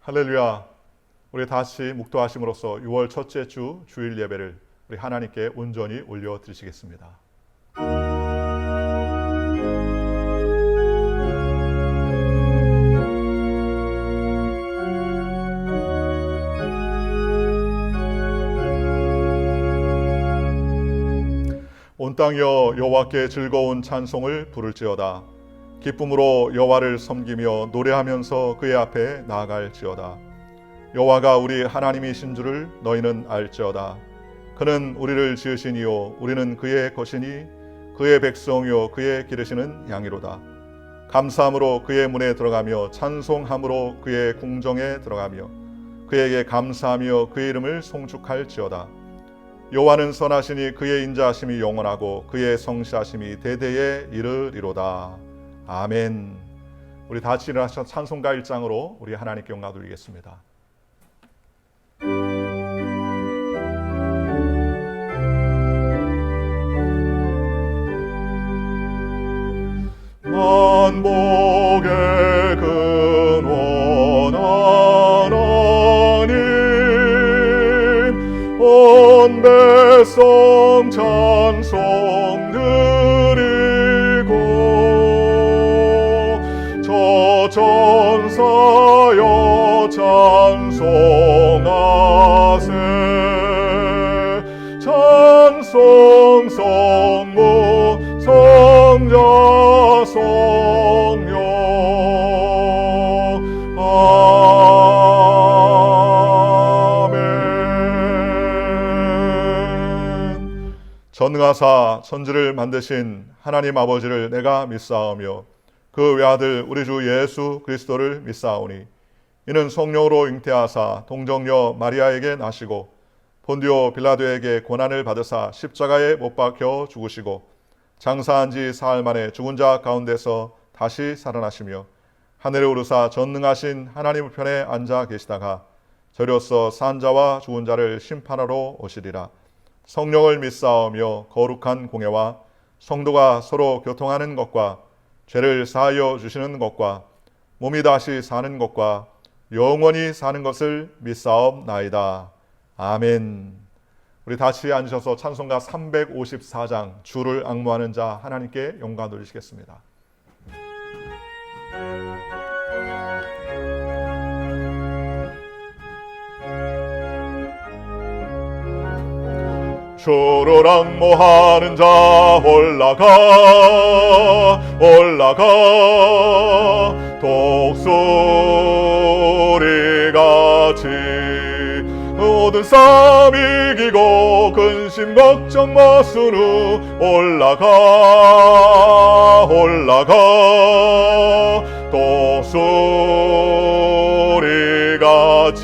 할렐루야. 우리 다시 묵도하심으로써 6월 첫째 주 주일 예배를 우리 하나님께 온전히 올려드리시겠습니다. 온 땅이여 여호와께 즐거운 찬송을 부를지어다. 기쁨으로 여호와를 섬기며 노래하면서 그의 앞에 나아갈지어다. 여호와가 우리 하나님이신 줄을 너희는 알지어다. 그는 우리를 지으시니요 우리는 그의 것이니 그의 백성이요 그의 기르시는 양이로다. 감사함으로 그의 문에 들어가며 찬송함으로 그의 궁정에 들어가며 그에게 감사하며 그의 이름을 송축할지어다. 여호와는 선하시니 그의 인자하심이 영원하고 그의 성실하심이 대대에 이르리로다. 아멘. 우리 다 같이 일어나셔서 찬송가 1장으로 우리 하나님께 영광 돌리겠습니다. 만복의 근원 하나님 온 백성 찬송 드리고 저 천사여 찬송하세 찬송 성모 성자 성령 아멘. 전능하사 천지를 만드신 하나님 아버지를 내가 믿사오며 그 외아들 우리 주 예수 그리스도를 믿사오니 이는 성령으로 잉태하사 동정녀 마리아에게 나시고 본디오 빌라도에게 고난을 받으사 십자가에 못 박혀 죽으시고 장사한 지 사흘 만에 죽은 자 가운데서 다시 살아나시며 하늘에 오르사 전능하신 하나님 우편에 앉아 계시다가 저로서 산 자와 죽은 자를 심판하러 오시리라. 성령을 믿사오며 거룩한 공예와 성도가 서로 교통하는 것과 죄를 사하여 주시는 것과 몸이 다시 사는 것과 영원히 사는 것을 믿사옵나이다. 아멘. 우리 다시 앉으셔서 찬송가 354장 주를 앙모하는 자 하나님께 영광 돌리시겠습니다. 주를 앙모하는 자 올라가 올라가 독수리같이 모든 싸움 이기고 근심 걱정 마순 후 올라가 올라가 독수리같이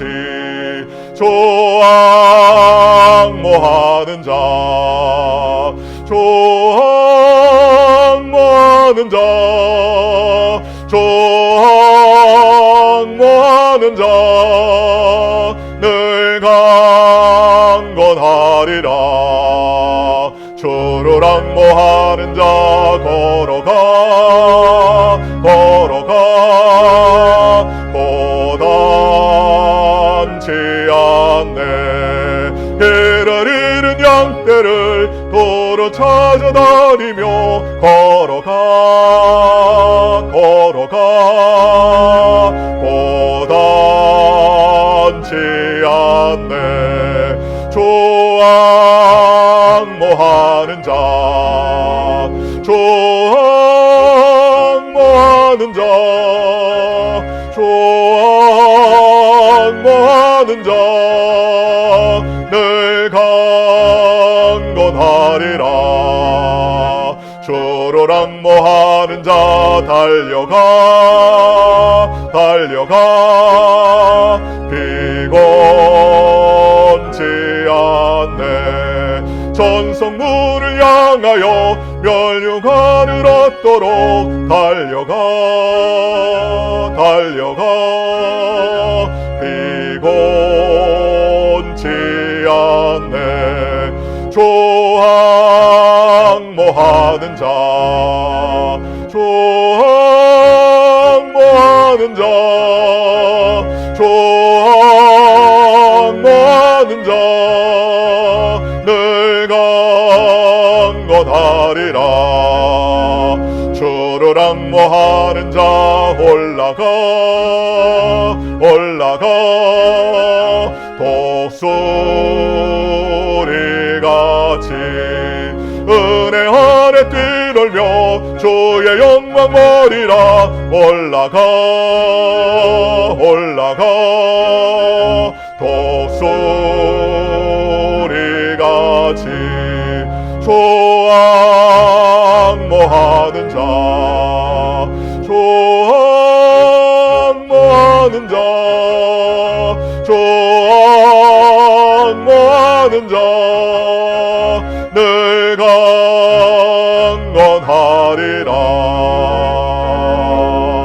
주 앙모하는 자 주 앙모하는 자 주 앙모하는 자 늘 강건하리라. 주를 앙모하는 자 걸어가 걸어가 고단치 않네. 길을 잃은 양떼를 도로 찾아다니며 걸어가 걸어가 고단치 않네. 주 앙모하는 자 주 앙모하는 자 주 앙모하는 자 늘 강건하리라. 주를 앙모하는 자 달려가 달려가 비곤치 않네. 전성문을 향하여 멸류관을 얻도록 달려가 달려가 비곤치 않네. 주 앙모하는 자 주 앙모하는 자 조항하는 자 늘 강건하리라. 주를 악모하는 자 올라가 독수리같이 은혜 안에 뛰놀며 주의 영광 보리라. 올라가 독수리같이 조항모하는 자 늘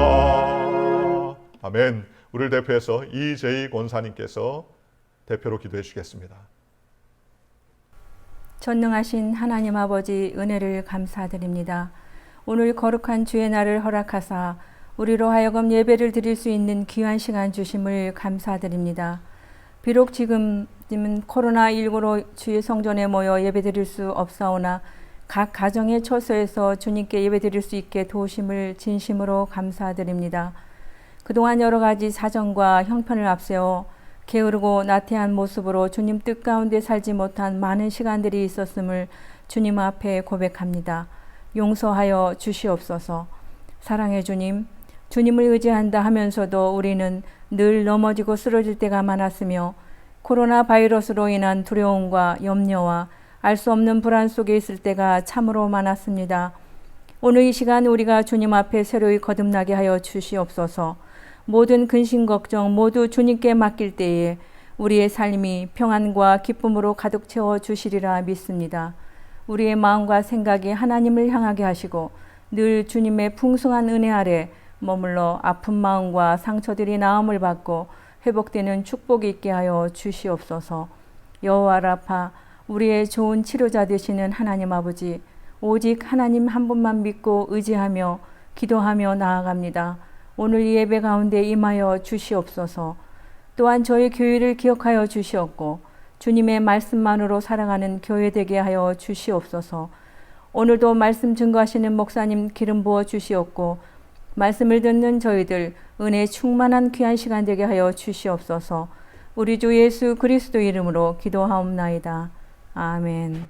강건하리라. 아멘. 우리를 대표해서 이재희 권사님께서 대표로 기도해 주시겠습니다. 전능하신 하나님 아버지, 은혜를 감사드립니다. 오늘 거룩한 주의 날을 허락하사 우리로 하여금 예배를 드릴 수 있는 귀한 시간 주심을 감사드립니다. 비록 지금은 코로나19로 주의 성전에 모여 예배 드릴 수 없사오나 각 가정의 처소에서 주님께 예배 드릴 수 있게 도우심을 진심으로 감사드립니다. 그동안 여러 가지 사정과 형편을 앞세워 게으르고 나태한 모습으로 주님 뜻 가운데 살지 못한 많은 시간들이 있었음을 주님 앞에 고백합니다. 용서하여 주시옵소서. 사랑의 주님, 주님을 의지한다 하면서도 우리는 늘 넘어지고 쓰러질 때가 많았으며 코로나 바이러스로 인한 두려움과 염려와 알 수 없는 불안 속에 있을 때가 참으로 많았습니다. 오늘 이 시간 우리가 주님 앞에 새로이 거듭나게 하여 주시옵소서. 모든 근심 걱정 모두 주님께 맡길 때에 우리의 삶이 평안과 기쁨으로 가득 채워 주시리라 믿습니다. 우리의 마음과 생각이 하나님을 향하게 하시고 늘 주님의 풍성한 은혜 아래 머물러 아픈 마음과 상처들이 나음을 받고 회복되는 축복이 있게 하여 주시옵소서. 여호와 라파, 우리의 좋은 치료자 되시는 하나님 아버지, 오직 하나님 한 분만 믿고 의지하며 기도하며 나아갑니다. 오늘 이 예배 가운데 임하여 주시옵소서. 또한 저희 교회를 기억하여 주시옵고 주님의 말씀만으로 살아가는 교회 되게 하여 주시옵소서. 오늘도 말씀 증거하시는 목사님 기름 부어 주시옵고 말씀을 듣는 저희들 은혜 충만한 귀한 시간 되게 하여 주시옵소서. 우리 주 예수 그리스도 이름으로 기도하옵나이다. 아멘.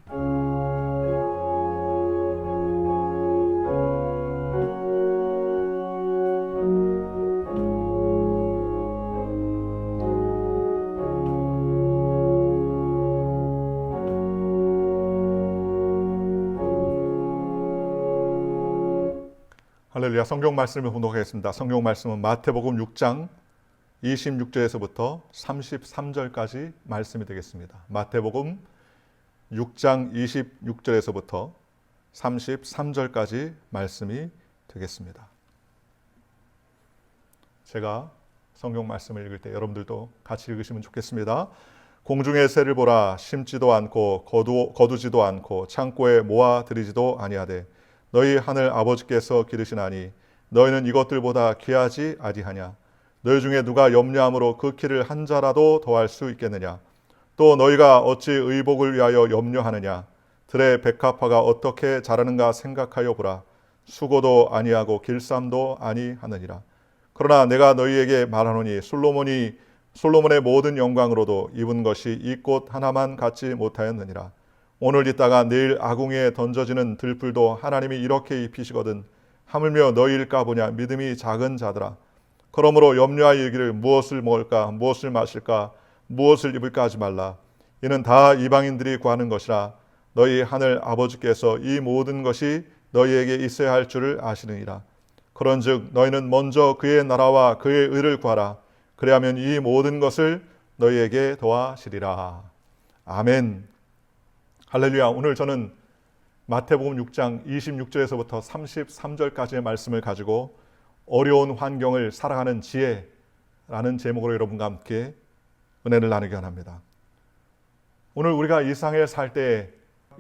할렐루야. 성경 말씀을 봉독하겠습니다. 성경 말씀은 마태복음 6장 26절에서부터 33절까지 말씀이 되겠습니다. 마태복음 6장 26절에서부터 33절까지 말씀이 되겠습니다. 제가 성경 말씀을 읽을 때 여러분들도 같이 읽으시면 좋겠습니다. 공중의 새를 보라. 심지도 않고 거두지도 않고 창고에 모아들이지도 아니하되 너희 하늘 아버지께서 기르시나니 너희는 이것들보다 귀하지 아니하냐. 너희 중에 누가 염려함으로 그 키를 한 자라도 더할 수 있겠느냐. 또 너희가 어찌 의복을 위하여 염려하느냐. 들의 백합화가 어떻게 자라는가 생각하여 보라. 수고도 아니하고 길쌈도 아니하느니라. 그러나 내가 너희에게 말하노니 솔로몬의 모든 영광으로도 입은 것이 이 꽃 하나만 갖지 못하였느니라. 오늘 있다가 내일 아궁이에 던져지는 들풀도 하나님이 이렇게 입히시거든 하물며 너희일까 보냐. 믿음이 작은 자들아. 그러므로 염려하여 이르기를 무엇을 먹을까 무엇을 마실까 무엇을 입을까 하지 말라. 이는 다 이방인들이 구하는 것이라. 너희 하늘 아버지께서 이 모든 것이 너희에게 있어야 할 줄을 아시느니라. 그런즉 너희는 먼저 그의 나라와 그의 의를 구하라. 그리하면 이 모든 것을 너희에게 더하시리라. 아멘. 할렐루야. 오늘 저는 마태복음 6장 26절에서부터 33절까지의 말씀을 가지고 어려운 환경을 살아가는 지혜라는 제목으로 여러분과 함께 은혜를 나누기 원합니다. 오늘 우리가 이 세상에 살 때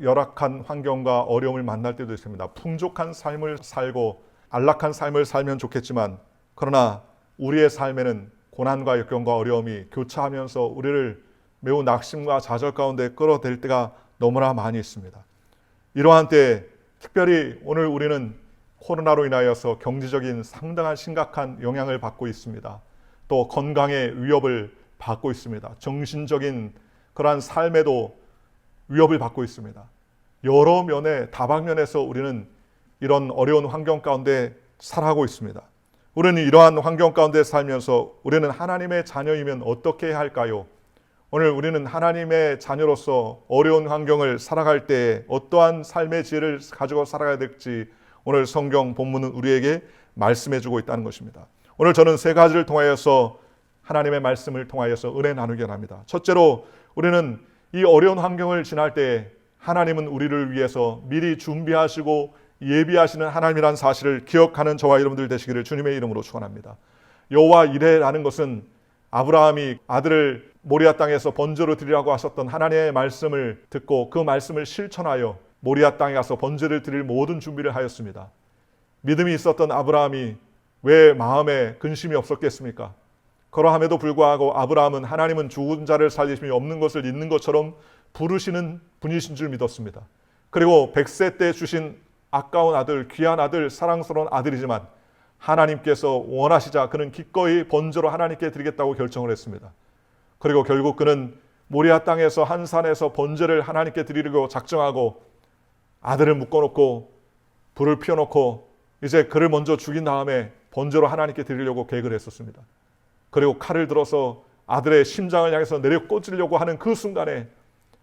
열악한 환경과 어려움을 만날 때도 있습니다. 풍족한 삶을 살고 안락한 삶을 살면 좋겠지만 그러나 우리의 삶에는 고난과 역경과 어려움이 교차하면서 우리를 매우 낙심과 좌절 가운데 끌어댈 때가 너무나 많이 있습니다. 이러한 때에 특별히 오늘 우리는 코로나로 인하여서 경제적인 상당한 심각한 영향을 받고 있습니다. 또 건강의 위협을 받고 있습니다. 정신적인 그러한 삶에도 위협을 받고 있습니다. 여러 면에 다방면에서 우리는 이런 어려운 환경 가운데 살아가고 있습니다. 우리는 이러한 환경 가운데 살면서 우리는 하나님의 자녀이면 어떻게 해야 할까요? 오늘 우리는 하나님의 자녀로서 어려운 환경을 살아갈 때 어떠한 삶의 지혜를 가지고 살아가야 될지 오늘 성경 본문은 우리에게 말씀해 주고 있다는 것입니다. 오늘 저는 세 가지를 통하여서 하나님의 말씀을 통하여서 은혜 나누기 원합니다. 첫째로 우리는 이 어려운 환경을 지날 때 하나님은 우리를 위해서 미리 준비하시고 예비하시는 하나님이라는 사실을 기억하는 저와 여러분들 되시기를 주님의 이름으로 축원합니다. 여호와 이레라는 것은 아브라함이 아들을 모리아 땅에서 번제로 드리라고 하셨던 하나님의 말씀을 듣고 그 말씀을 실천하여 모리아 땅에 가서 번제를 드릴 모든 준비를 하였습니다. 믿음이 있었던 아브라함이 왜 마음에 근심이 없었겠습니까? 그러함에도 불구하고 아브라함은 하나님은 죽은 자를 살리심이 없는 것을 있는 것처럼 부르시는 분이신 줄 믿었습니다. 그리고 100세 때 주신 아까운 아들, 귀한 아들, 사랑스러운 아들이지만 하나님께서 원하시자 그는 기꺼이 번제로 하나님께 드리겠다고 결정을 했습니다. 그리고 결국 그는 모리아 땅에서 한 산에서 번제를 하나님께 드리려고 작정하고 아들을 묶어놓고 불을 피워놓고 이제 그를 먼저 죽인 다음에 번제로 하나님께 드리려고 계획을 했었습니다. 그리고 칼을 들어서 아들의 심장을 향해서 내려 꽂으려고 하는 그 순간에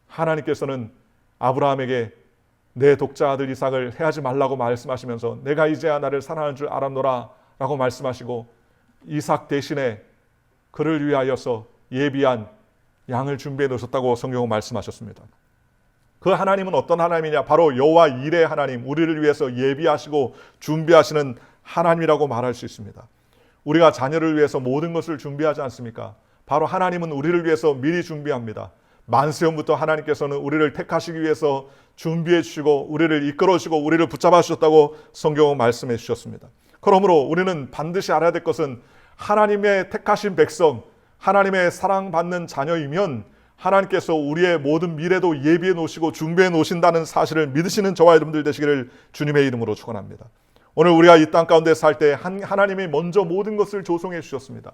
하나님께서는 아브라함에게 내 독자 아들 이삭을 해하지 말라고 말씀하시면서 내가 이제야 나를 사랑하는 줄 알았노라 라고 말씀하시고 이삭 대신에 그를 위하여서 예비한 양을 준비해 놓으셨다고 성경은 말씀하셨습니다. 그 하나님은 어떤 하나님이냐? 바로 여호와 이레 하나님, 우리를 위해서 예비하시고 준비하시는 하나님이라고 말할 수 있습니다. 우리가 자녀를 위해서 모든 것을 준비하지 않습니까? 바로 하나님은 우리를 위해서 미리 준비합니다. 만세전부터 하나님께서는 우리를 택하시기 위해서 준비해 주시고 우리를 이끌어 주시고 우리를 붙잡아 주셨다고 성경은 말씀해 주셨습니다. 그러므로 우리는 반드시 알아야 될 것은 하나님의 택하신 백성, 하나님의 사랑받는 자녀이면 하나님께서 우리의 모든 미래도 예비해 놓으시고 준비해 놓으신다는 사실을 믿으시는 저와 여러분들 되시기를 주님의 이름으로 축원합니다. 오늘 우리가 이 땅 가운데 살 때 하나님이 먼저 모든 것을 조성해 주셨습니다.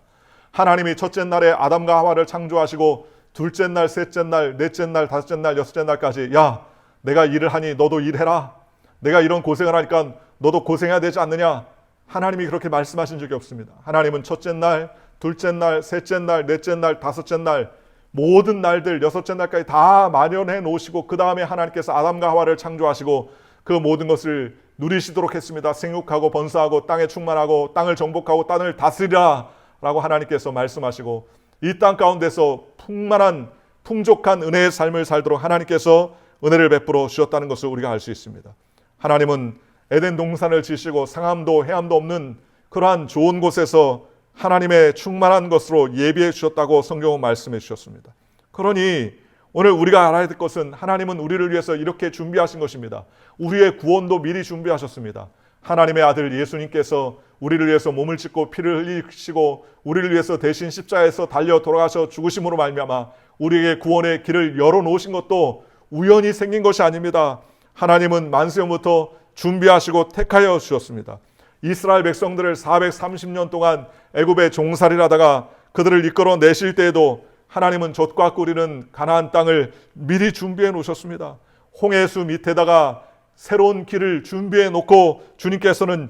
하나님이 첫째 날에 아담과 하와를 창조하시고 둘째 날, 셋째 날, 넷째 날, 다섯째 날, 여섯째 날까지 야, 내가 일을 하니 너도 일해라. 내가 이런 고생을 하니까 너도 고생해야 되지 않느냐. 하나님이 그렇게 말씀하신 적이 없습니다. 하나님은 첫째 날, 둘째 날, 셋째 날, 넷째 날, 다섯째 날 모든 날들 여섯째 날까지 다 마련해 놓으시고 그 다음에 하나님께서 아담과 하와를 창조하시고 그 모든 것을 누리시도록 했습니다. 생육하고 번성하고 땅에 충만하고 땅을 정복하고 땅을 다스리라 라고 하나님께서 말씀하시고 이 땅 가운데서 풍만한 풍족한 은혜의 삶을 살도록 하나님께서 은혜를 베풀어 주셨다는 것을 우리가 알 수 있습니다. 하나님은 에덴 동산을 지시고 상함도 해함도 없는 그러한 좋은 곳에서 하나님의 충만한 것으로 예비해 주셨다고 성경은 말씀해 주셨습니다. 그러니 오늘 우리가 알아야 될 것은 하나님은 우리를 위해서 이렇게 준비하신 것입니다. 우리의 구원도 미리 준비하셨습니다. 하나님의 아들 예수님께서 우리를 위해서 몸을 찢고 피를 흘리시고 우리를 위해서 대신 십자가에서 달려 돌아가셔 죽으심으로 말미암아 우리에게 구원의 길을 열어놓으신 것도 우연히 생긴 것이 아닙니다. 하나님은 만세전부터 준비하시고 택하여 주셨습니다. 이스라엘 백성들을 430년 동안 애굽에 종살이를 하다가 그들을 이끌어 내실 때에도 하나님은 젖과 꿀이는 가나안 땅을 미리 준비해 놓으셨습니다. 홍해수 밑에다가 새로운 길을 준비해 놓고 주님께서는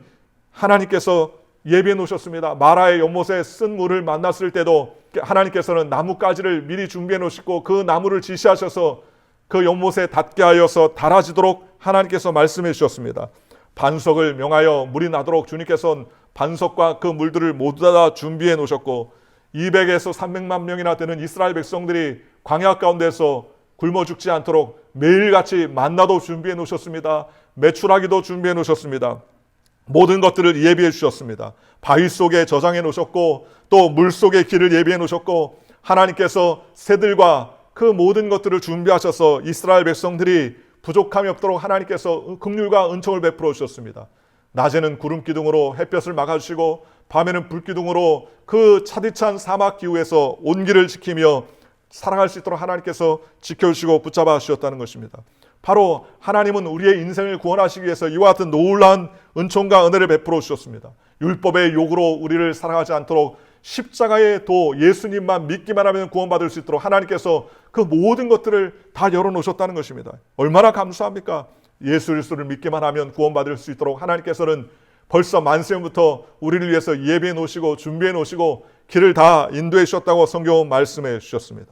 하나님께서 예비해 놓으셨습니다. 마라의 연못에 쓴 물을 만났을 때도 하나님께서는 나뭇가지를 미리 준비해 놓으시고 그 나무를 지시하셔서 그 연못에 닿게 하여서 달아지도록 하나님께서 말씀해 주셨습니다. 반석을 명하여 물이 나도록 주님께서는 반석과 그 물들을 모두 다 준비해 놓으셨고 200에서 300만 명이나 되는 이스라엘 백성들이 광야 가운데서 굶어 죽지 않도록 매일같이 만나도 준비해 놓으셨습니다. 메추라기도 준비해 놓으셨습니다. 모든 것들을 예비해 주셨습니다. 바위 속에 저장해 놓으셨고 또 물 속에 길을 예비해 놓으셨고 하나님께서 새들과 그 모든 것들을 준비하셔서 이스라엘 백성들이 부족함이 없도록 하나님께서 긍휼과 은총을 베풀어 주셨습니다. 낮에는 구름 기둥으로 햇볕을 막아주시고 밤에는 불기둥으로 그 차디찬 사막 기후에서 온기를 지키며 살아갈 수 있도록 하나님께서 지켜주시고 붙잡아 주셨다는 것입니다. 바로 하나님은 우리의 인생을 구원하시기 위해서 이와 같은 놀라운 은총과 은혜를 베풀어 주셨습니다. 율법의 욕으로 우리를 살아가지 않도록 십자가의 도 예수님만 믿기만 하면 구원받을 수 있도록 하나님께서 그 모든 것들을 다 열어놓으셨다는 것입니다. 얼마나 감사합니까? 예수 그리스도를 믿기만 하면 구원받을 수 있도록 하나님께서는 벌써 만세부터 우리를 위해서 예비해 놓으시고 준비해 놓으시고 길을 다 인도해 주셨다고 성경은 말씀해 주셨습니다.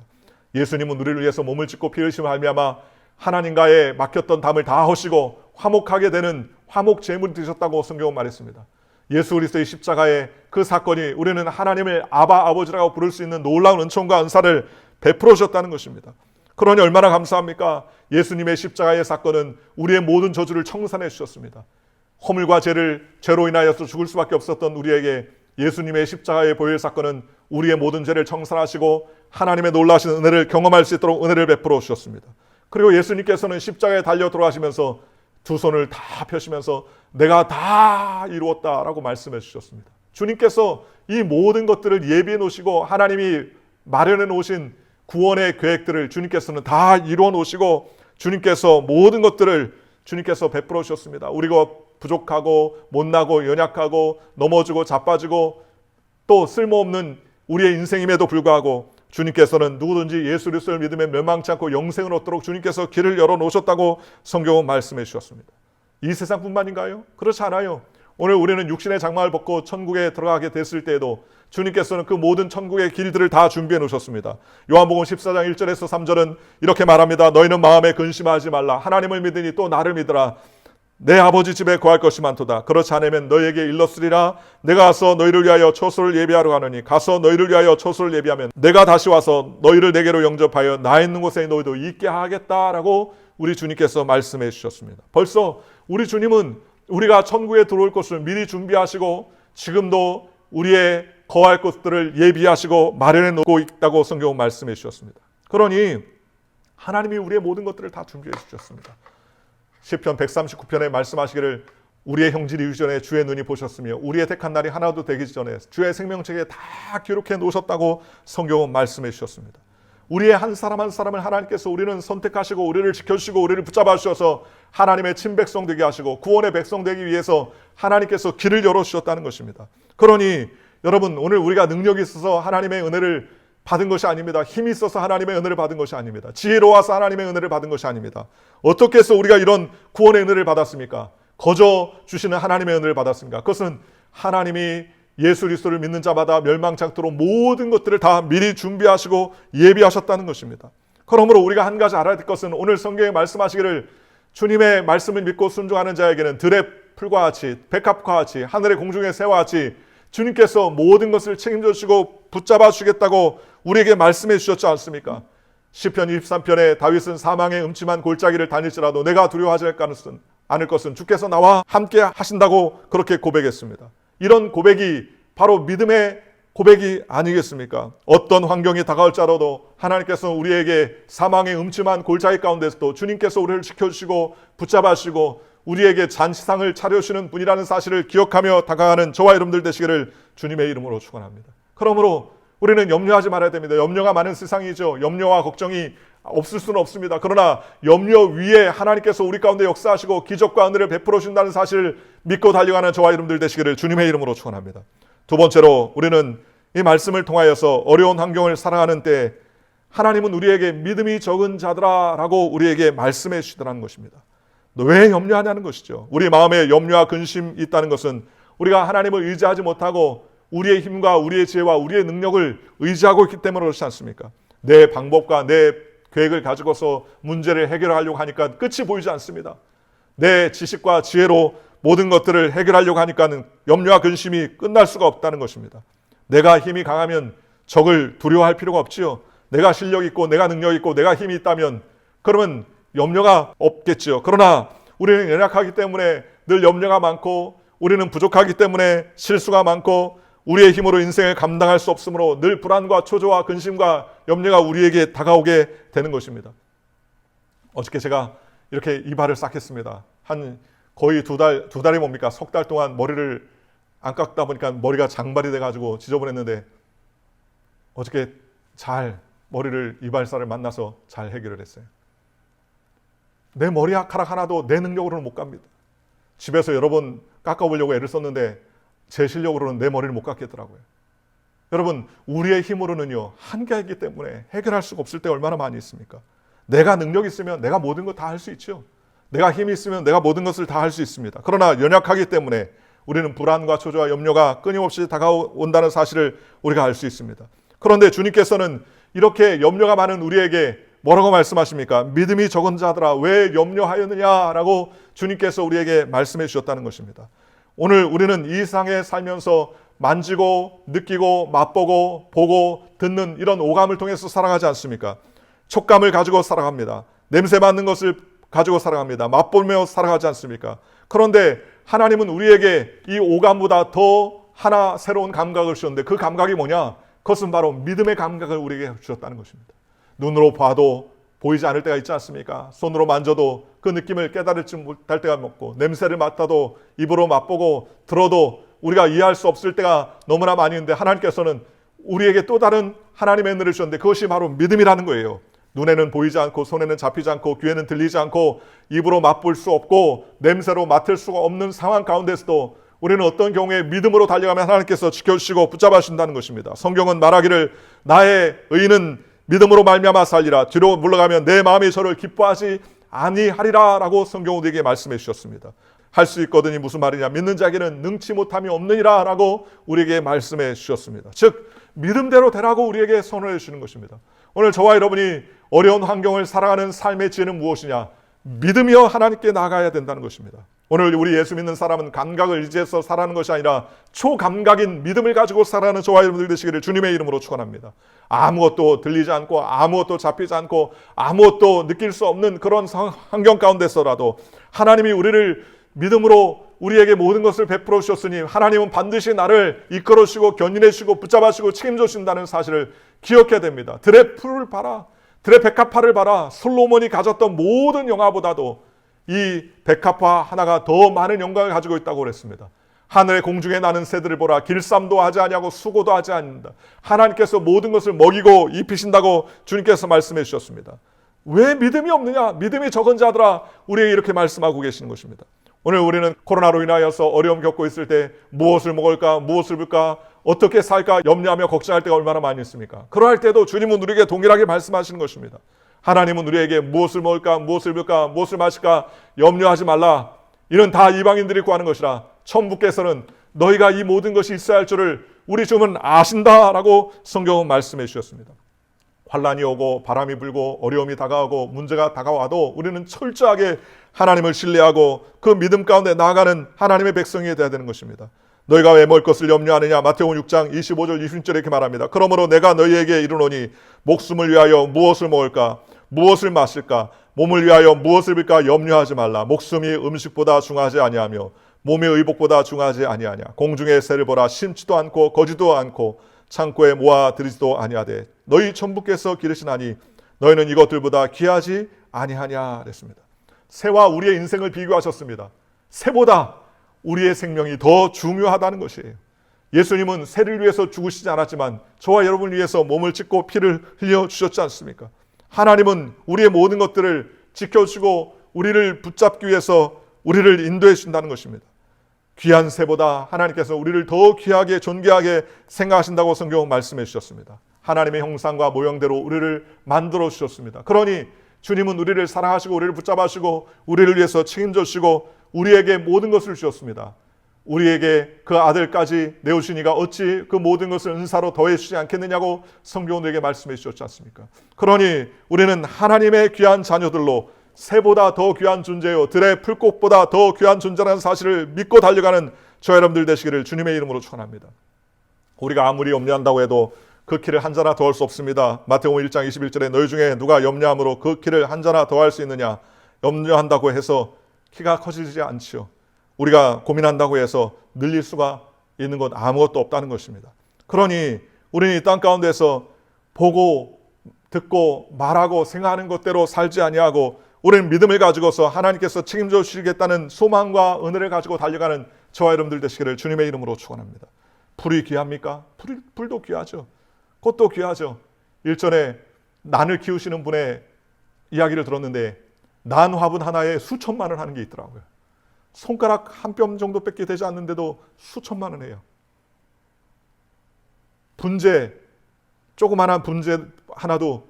예수님은 우리를 위해서 몸을 찢고 피 흘리심을 말미암아 하나님과의 막혔던 담을 다 하시고 화목하게 되는 화목 제물이 되셨다고 성경은 말했습니다. 예수 그리스도의 십자가의 그 사건이 우리는 하나님을 아바 아버지라고 부를 수 있는 놀라운 은총과 은사를 베풀어 주셨다는 것입니다. 그러니 얼마나 감사합니까? 예수님의 십자가의 사건은 우리의 모든 저주를 청산해 주셨습니다. 허물과 죄로 인하여서 죽을 수밖에 없었던 우리에게 예수님의 십자가의 보혈 사건은 우리의 모든 죄를 청산하시고 하나님의 놀라신 은혜를 경험할 수 있도록 은혜를 베풀어 주셨습니다. 그리고 예수님께서는 십자가에 달려 돌아가시면서 두 손을 다 펴시면서 내가 다 이루었다라고 말씀해 주셨습니다. 주님께서 이 모든 것들을 예비해 놓으시고 하나님이 마련해 놓으신 구원의 계획들을 주님께서는 다 이루어 놓으시고 주님께서 모든 것들을 주님께서 베풀어 주셨습니다. 우리가 부족하고 못나고 연약하고 넘어지고 자빠지고 또 쓸모없는 우리의 인생임에도 불구하고 주님께서는 누구든지 예수 그리스도를 믿으면 멸망치 않고 영생을 얻도록 주님께서 길을 열어놓으셨다고 성경은 말씀해 주셨습니다. 이 세상뿐만인가요? 그렇지 않아요. 오늘 우리는 육신의 장막을 벗고 천국에 들어가게 됐을 때에도 주님께서는 그 모든 천국의 길들을 다 준비해 놓으셨습니다. 요한복음 14장 1절에서 3절은 이렇게 말합니다. 너희는 마음에 근심하지 말라. 하나님을 믿으니 또 나를 믿으라. 내 아버지 집에 거할 것이 많도다. 그렇지 않으면 너희에게 일렀으리라. 내가 가서 너희를 위하여 처소를 예비하러 가노니 가서 너희를 위하여 처소를 예비하면 내가 다시 와서 너희를 내게로 영접하여 나 있는 곳에 너희도 있게 하겠다라고 우리 주님께서 말씀해 주셨습니다. 벌써 우리 주님은 우리가 천국에 들어올 것을 미리 준비하시고 지금도 우리의 거할 것들을 예비하시고 마련해 놓고 있다고 성경은 말씀해 주셨습니다. 그러니 하나님이 우리의 모든 것들을 다 준비해 주셨습니다. 시편 139편에 말씀하시기를 우리의 형질이 이루기 전에 주의 눈이 보셨으며 우리의 택한 날이 하나도 되기 전에 주의 생명책에 다 기록해 놓으셨다고 성경은 말씀해 주셨습니다. 우리의 한 사람 한 사람을 하나님께서 우리는 선택하시고 우리를 지켜주시고 우리를 붙잡아 주셔서 하나님의 친백성 되게 하시고 구원의 백성 되기 위해서 하나님께서 길을 열어주셨다는 것입니다. 그러니 여러분 오늘 우리가 능력이 있어서 하나님의 은혜를 받은 것이 아닙니다. 힘이 있어서 하나님의 은혜를 받은 것이 아닙니다. 지혜로워서 하나님의 은혜를 받은 것이 아닙니다. 어떻게 해서 우리가 이런 구원의 은혜를 받았습니까? 거저 주시는 하나님의 은혜를 받았습니까? 그것은 하나님이 예수 그리스도를 믿는 자마다 멸망치 않도록 모든 것들을 다 미리 준비하시고 예비하셨다는 것입니다. 그러므로 우리가 한 가지 알아야 될 것은 오늘 성경에 말씀하시기를 주님의 말씀을 믿고 순종하는 자에게는 들의 풀과 같이 백합과 같이 하늘의 공중의 새와 같이 주님께서 모든 것을 책임져 주시고 붙잡아 주시겠다고 우리에게 말씀해 주셨지 않습니까? 시편 23편에 다윗은 사망의 음침한 골짜기를 다닐지라도 내가 두려워하지 않을 것은 주께서 나와 함께 하신다고 그렇게 고백했습니다. 이런 고백이 바로 믿음의 고백이 아니겠습니까? 어떤 환경이 다가올지라도 하나님께서 우리에게 사망의 음침한 골짜기 가운데서도 주님께서 우리를 지켜주시고 붙잡아 주시고 우리에게 잔치상을 차려주시는 분이라는 사실을 기억하며 다가가는 저와 여러분들 되시기를 주님의 이름으로 축원합니다. 그러므로 우리는 염려하지 말아야 됩니다. 염려가 많은 세상이죠. 염려와 걱정이 없을 수는 없습니다. 그러나 염려 위에 하나님께서 우리 가운데 역사하시고 기적과 은혜를 베풀어 준다는 사실을 믿고 달려가는 저와 여러분들 되시기를 주님의 이름으로 축원합니다. 두 번째로 우리는 이 말씀을 통하여서 어려운 환경을 살아가는 때 하나님은 우리에게 믿음이 적은 자들아라고 우리에게 말씀해 주시더라는 것입니다. 너 왜 염려하냐는 것이죠. 우리 마음에 염려와 근심이 있다는 것은 우리가 하나님을 의지하지 못하고 우리의 힘과 우리의 지혜와 우리의 능력을 의지하고 있기 때문에 그렇지 않습니까? 내 방법과 내 계획을 가지고서 문제를 해결하려고 하니까 끝이 보이지 않습니다. 내 지식과 지혜로 모든 것들을 해결하려고 하니까는 염려와 근심이 끝날 수가 없다는 것입니다. 내가 힘이 강하면 적을 두려워할 필요가 없지요. 내가 실력 있고 내가 능력 있고 내가 힘이 있다면 그러면 염려가 없겠죠. 그러나 우리는 연약하기 때문에 늘 염려가 많고 우리는 부족하기 때문에 실수가 많고 우리의 힘으로 인생을 감당할 수 없으므로 늘 불안과 초조와 근심과 염려가 우리에게 다가오게 되는 것입니다. 어저께 제가 이렇게 이발을 싹 했습니다. 한 거의 두 달이 뭡니까? 석 달 동안 머리를 안 깎다 보니까 머리가 장발이 돼가지고 지저분했는데 어저께 잘 머리를 이발사를 만나서 잘 해결을 했어요. 내 머리카락 하나도 내 능력으로는 못 갑니다. 집에서 여러 번 깎아보려고 애를 썼는데 제 실력으로는 내 머리를 못 깎겠더라고요. 여러분, 우리의 힘으로는요, 한계이기 때문에 해결할 수가 없을 때 얼마나 많이 있습니까? 내가 능력이 있으면 내가 모든 거 다 할 수 있죠. 내가 힘이 있으면 내가 모든 것을 다 할 수 있습니다. 그러나 연약하기 때문에 우리는 불안과 초조와 염려가 끊임없이 다가온다는 사실을 우리가 알 수 있습니다. 그런데 주님께서는 이렇게 염려가 많은 우리에게 뭐라고 말씀하십니까? 믿음이 적은 자들아 왜 염려하였느냐라고 주님께서 우리에게 말씀해 주셨다는 것입니다. 오늘 우리는 이 세상에 살면서 만지고 느끼고 맛보고 보고 듣는 이런 오감을 통해서 살아가지 않습니까? 촉감을 가지고 살아갑니다. 냄새 맡는 것을 가지고 살아갑니다. 맛보며 살아가지 않습니까? 그런데 하나님은 우리에게 이 오감보다 더 하나 새로운 감각을 주셨는데 그 감각이 뭐냐? 그것은 바로 믿음의 감각을 우리에게 주셨다는 것입니다. 눈으로 봐도 보이지 않을 때가 있지 않습니까? 손으로 만져도 그 느낌을 깨달을지 못할 때가 없고, 냄새를 맡아도 입으로 맛보고 들어도 우리가 이해할 수 없을 때가 너무나 많이 있는데 하나님께서는 우리에게 또 다른 하나님의 은혜를 주셨는데 그것이 바로 믿음이라는 거예요. 눈에는 보이지 않고 손에는 잡히지 않고 귀에는 들리지 않고 입으로 맛볼 수 없고 냄새로 맡을 수가 없는 상황 가운데서도 우리는 어떤 경우에 믿음으로 달려가면 하나님께서 지켜주시고 붙잡아 주신다는 것입니다. 성경은 말하기를 나의 의인은 믿음으로 말미암아 살리라. 뒤로 물러가면 내 마음이 저를 기뻐하지 아니하리라 라고 성경은 우리에게 말씀해 주셨습니다. 할 수 있거든이 무슨 말이냐? 믿는 자에게는 능치 못함이 없느니라 라고 우리에게 말씀해 주셨습니다. 즉 믿음대로 되라고 우리에게 선언해 주시는 것입니다. 오늘 저와 여러분이 어려운 환경을 살아가는 삶의 지혜는 무엇이냐? 믿음이여 하나님께 나아가야 된다는 것입니다. 오늘 우리 예수 믿는 사람은 감각을 의지해서 살아가는 것이 아니라 초감각인 믿음을 가지고 살아가는 저와 여러분들 되시기를 주님의 이름으로 축원합니다. 아무것도 들리지 않고 아무것도 잡히지 않고 아무것도 느낄 수 없는 그런 환경 가운데서라도 하나님이 우리를 믿음으로 우리에게 모든 것을 베풀어 주셨으니 하나님은 반드시 나를 이끌어 주시고 견인해 주시고 붙잡아 주시고 책임져 주신다는 사실을 기억해야 됩니다. 들의 풀을 봐라. 들의 백합화를 봐라. 솔로몬이 가졌던 모든 영화보다도 이 백합화 하나가 더 많은 영광을 가지고 있다고 그랬습니다. 하늘의 공중에 나는 새들을 보라. 길쌈도 하지 아니하고 수고도 하지 않는다. 하나님께서 모든 것을 먹이고 입히신다고 주님께서 말씀해 주셨습니다. 왜 믿음이 없느냐? 믿음이 적은 자들아 우리에게 이렇게 말씀하고 계시는 것입니다. 오늘 우리는 코로나로 인하여서 어려움 겪고 있을 때 무엇을 먹을까? 무엇을 볼까? 어떻게 살까? 염려하며 걱정할 때가 얼마나 많이 있습니까? 그러할 때도 주님은 우리에게 동일하게 말씀하시는 것입니다. 하나님은 우리에게 무엇을 먹을까? 무엇을 볼까? 무엇을 마실까? 염려하지 말라. 이는 다 이방인들이 구하는 것이라. 천부께서는 너희가 이 모든 것이 있어야 할 줄을 우리 주님은 아신다라고 성경은 말씀해 주셨습니다. 환란이 오고 바람이 불고 어려움이 다가오고 문제가 다가와도 우리는 철저하게 하나님을 신뢰하고 그 믿음 가운데 나아가는 하나님의 백성이 되어야 되는 것입니다. 너희가 왜 먹을 것을 염려하느냐? 마태복음 6장 25절 26절에 이렇게 말합니다. 그러므로 내가 너희에게 이르노니 목숨을 위하여 무엇을 먹을까? 무엇을 마실까? 몸을 위하여 무엇을 빌까? 염려하지 말라. 목숨이 음식보다 중하지 아니하며 몸의 의복보다 중하지 아니하냐. 공중의 새를 보라. 심지도 않고 거지도 않고 창고에 모아 들이지도 아니하되 너희 천부께서 기르시나니 너희는 이것들보다 귀하지 아니하냐 그랬습니다. 새와 우리의 인생을 비교하셨습니다. 새보다 우리의 생명이 더 중요하다는 것이에요. 예수님은 새를 위해서 죽으시지 않았지만 저와 여러분을 위해서 몸을 찢고 피를 흘려주셨지 않습니까? 하나님은 우리의 모든 것들을 지켜주시고 우리를 붙잡기 위해서 우리를 인도해 주신다는 것입니다. 귀한 새보다 하나님께서 우리를 더 귀하게 존귀하게 생각하신다고 성경은 말씀해 주셨습니다. 하나님의 형상과 모형대로 우리를 만들어 주셨습니다. 그러니 주님은 우리를 사랑하시고 우리를 붙잡으시고 우리를 위해서 책임져 주시고 우리에게 모든 것을 주셨습니다. 우리에게 그 아들까지 내오시니가 어찌 그 모든 것을 은사로 더해 주시지 않겠느냐고 성경은 우리에게 말씀해 주셨지 않습니까? 그러니 우리는 하나님의 귀한 자녀들로 새보다 더 귀한 존재요 들의 풀꽃보다 더 귀한 존재라는 사실을 믿고 달려가는 저 여러분들 되시기를 주님의 이름으로 축원합니다. 우리가 아무리 염려한다고 해도 그 키를 한 자나 더할 수 없습니다. 마태복음 1장 21절에 너희 중에 누가 염려함으로 그 키를 한 자나 더할 수 있느냐? 염려한다고 해서 키가 커지지 않지요. 우리가 고민한다고 해서 늘릴 수가 있는 것 아무것도 없다는 것입니다. 그러니 우리는 이 땅 가운데서 보고 듣고 말하고 생각하는 것대로 살지 아니하고 우리는 믿음을 가지고서 하나님께서 책임져 주시겠다는 소망과 은혜를 가지고 달려가는 저와 여러분들 되시기를 주님의 이름으로 축원합니다. 불이 귀합니까? 불도 귀하죠. 꽃도 귀하죠. 일전에 난을 키우시는 분의 이야기를 들었는데 난 화분 하나에 수천만 원 하는 게 있더라고요. 손가락 한 뼘 정도밖에 되지 않는데도 수천만 원 해요. 분재, 조그마한 분재 하나도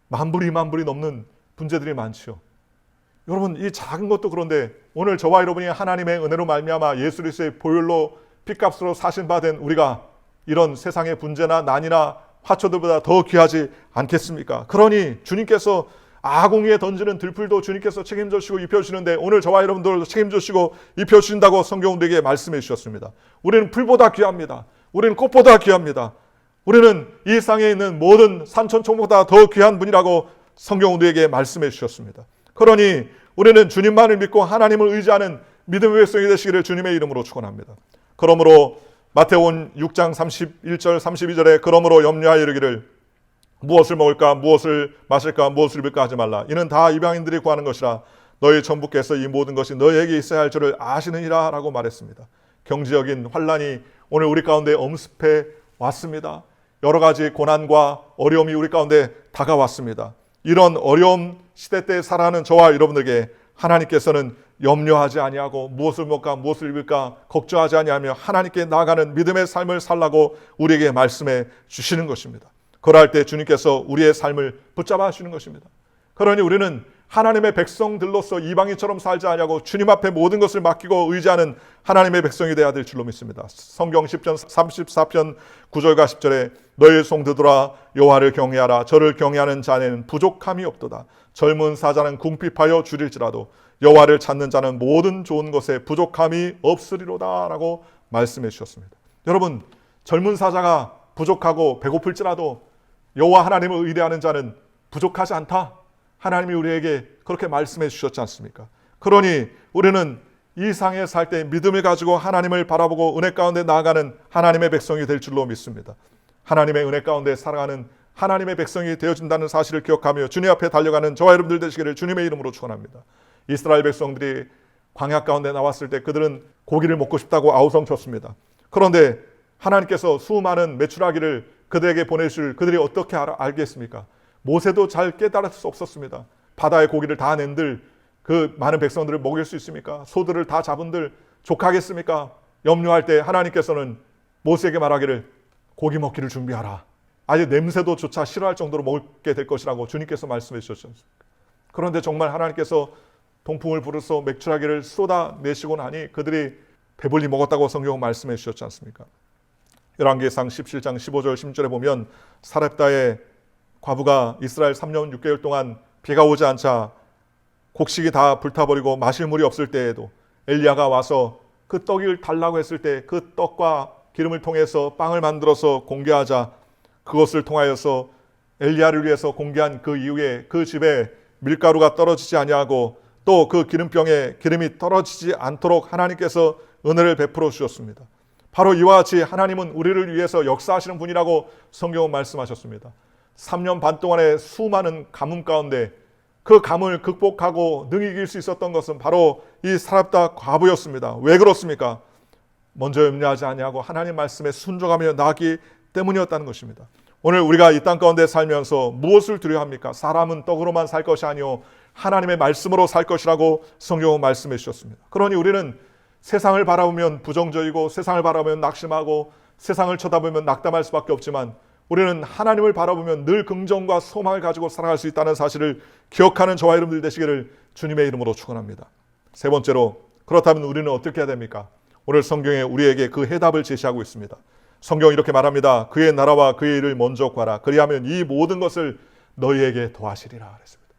만 불이 넘는 분재들이 많죠. 여러분, 이 작은 것도 그런데 오늘 저와 여러분이 하나님의 은혜로 말미암아 예수 그리스도의 보혈로 핏값으로 사신 바 된 우리가 이런 세상의 분재나 난이나 화초들보다 더 귀하지 않겠습니까? 그러니 주님께서 아궁이에 던지는 들풀도 주님께서 책임져 주시고 입혀주시는데 오늘 저와 여러분들도 책임져 주시고 입혀주신다고 성경은 우리에게 말씀해 주셨습니다. 우리는 풀보다 귀합니다. 우리는 꽃보다 귀합니다. 우리는 이 땅에 있는 모든 산천초보다 더 귀한 분이라고 성경은 우리에게 말씀해 주셨습니다. 그러니 우리는 주님만을 믿고 하나님을 의지하는 믿음의 백성이 되시기를 주님의 이름으로 축원합니다. 그러므로 마태복음 6장 31절 32절에 그러므로 염려하여 이르기를 무엇을 먹을까 무엇을 마실까 무엇을 입을까 하지 말라. 이는 다 이방인들이 구하는 것이라. 너희 천부께서 이 모든 것이 너희에게 있어야 할 줄을 아시느니라 라고 말했습니다. 경제적인 환란이 오늘 우리 가운데 엄습해 왔습니다. 여러 가지 고난과 어려움이 우리 가운데 다가왔습니다. 이런 어려움 시대 때 살아가는 저와 여러분들에게 하나님께서는 염려하지 아니하고 무엇을 먹을까 무엇을 입을까 걱정하지 아니하며 하나님께 나아가는 믿음의 삶을 살라고 우리에게 말씀해 주시는 것입니다. 그럴 때 주님께서 우리의 삶을 붙잡아 주시는 것입니다. 그러니 우리는 하나님의 백성들로서 이방인처럼 살지 아니하고 주님 앞에 모든 것을 맡기고 의지하는 하나님의 백성이 되어야 될 줄로 믿습니다. 성경 10편 34편 9절과 10절에 너희 송들들아 여호와를 경외하라. 저를 경외하는 자에는 부족함이 없도다. 젊은 사자는 궁핍하여 줄일지라도 여호와를 찾는 자는 모든 좋은 것에 부족함이 없으리로다 라고 말씀해 주셨습니다. 여러분, 젊은 사자가 부족하고 배고플지라도 여호와 하나님을 의뢰하는 자는 부족하지 않다. 하나님이 우리에게 그렇게 말씀해 주셨지 않습니까? 그러니 우리는 이 상에 살 때 믿음을 가지고 하나님을 바라보고 은혜 가운데 나아가는 하나님의 백성이 될 줄로 믿습니다. 하나님의 은혜 가운데 살아가는 하나님의 백성이 되어준다는 사실을 기억하며 주님 앞에 달려가는 저와 여러분들 되시기를 주님의 이름으로 축원합니다. 이스라엘 백성들이 광야 가운데 나왔을 때 그들은 고기를 먹고 싶다고 아우성쳤습니다. 그런데 하나님께서 수많은 메추라기를 그들에게 보내실 그들이 어떻게 알겠습니까? 모세도 잘 깨달을 수 없었습니다. 바다의 고기를 다 낸들 그 많은 백성들을 먹일 수 있습니까? 소들을 다 잡은들 족하겠습니까? 염려할 때 하나님께서는 모세에게 말하기를 고기 먹기를 준비하라. 아예 냄새도 조차 싫어할 정도로 먹게 될 것이라고 주님께서 말씀해 주셨지 않습니까? 그런데 정말 하나님께서 동풍을 부르서 메추라기를 쏟아내시고 나니 그들이 배불리 먹었다고 성경은 말씀해 주셨지 않습니까? 열왕기상 17장 15절 16절에 보면 사렙다의 과부가 이스라엘 3년 6개월 동안 비가 오지 않자 곡식이 다 불타버리고 마실 물이 없을 때에도 엘리야가 와서 그 떡을 달라고 했을 때 그 떡과 기름을 통해서 빵을 만들어서 공개하자 그것을 통하여서 엘리야를 위해서 공개한 그 이후에 그 집에 밀가루가 떨어지지 아니하고 또 그 기름병에 기름이 떨어지지 않도록 하나님께서 은혜를 베풀어 주셨습니다. 바로 이와 같이 하나님은 우리를 위해서 역사하시는 분이라고 성경은 말씀하셨습니다. 3년 반 동안의 수많은 가뭄 가운데 그 가뭄을 극복하고 능히 이길 수 있었던 것은 바로 이 사렙다 과부였습니다. 왜 그렇습니까? 먼저 염려하지 아니하고 하나님 말씀에 순종하며 나아가기 때문이었다는 것입니다. 오늘 우리가 이 땅 가운데 살면서 무엇을 두려워합니까? 사람은 떡으로만 살 것이 아니요 하나님의 말씀으로 살 것이라고 성경은 말씀해 주셨습니다. 그러니 우리는 세상을 바라보면 부정적이고 세상을 바라보면 낙심하고 세상을 쳐다보면 낙담할 수밖에 없지만 우리는 하나님을 바라보면 늘 긍정과 소망을 가지고 살아갈 수 있다는 사실을 기억하는 저와 여러분들 되시기를 주님의 이름으로 축원합니다. 세 번째로, 그렇다면 우리는 어떻게 해야 됩니까? 오늘 성경에 우리에게 그 해답을 제시하고 있습니다. 성경이 이렇게 말합니다. 그의 나라와 그의 일을 먼저 구하라. 그리하면 이 모든 것을 너희에게 더하시리라 그랬습니다.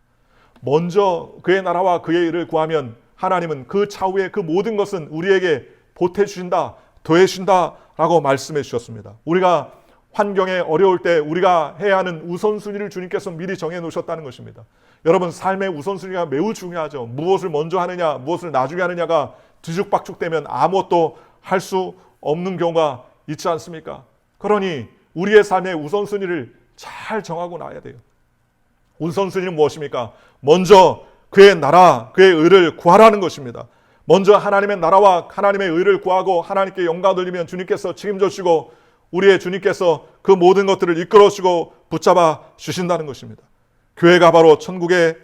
먼저 그의 나라와 그의 일을 구하면 하나님은 그 차후에 그 모든 것은 우리에게 보태주신다, 더해주신다라고 말씀해 주셨습니다. 우리가 환경에 어려울 때 우리가 해야 하는 우선순위를 주님께서 미리 정해 놓으셨다는 것입니다. 여러분, 삶의 우선순위가 매우 중요하죠. 무엇을 먼저 하느냐, 무엇을 나중에 하느냐가 뒤죽박죽되면 아무것도 할 수 없는 경우가 있지 않습니까? 그러니 우리의 삶의 우선순위를 잘 정하고 나야 돼요. 우선순위는 무엇입니까? 먼저 그의 나라, 그의 의를 구하라는 것입니다. 먼저 하나님의 나라와 하나님의 의를 구하고 하나님께 영광 돌리면 주님께서 책임져 주시고 우리의 주님께서 그 모든 것들을 이끌어 주시고 붙잡아 주신다는 것입니다. 교회가 바로 천국의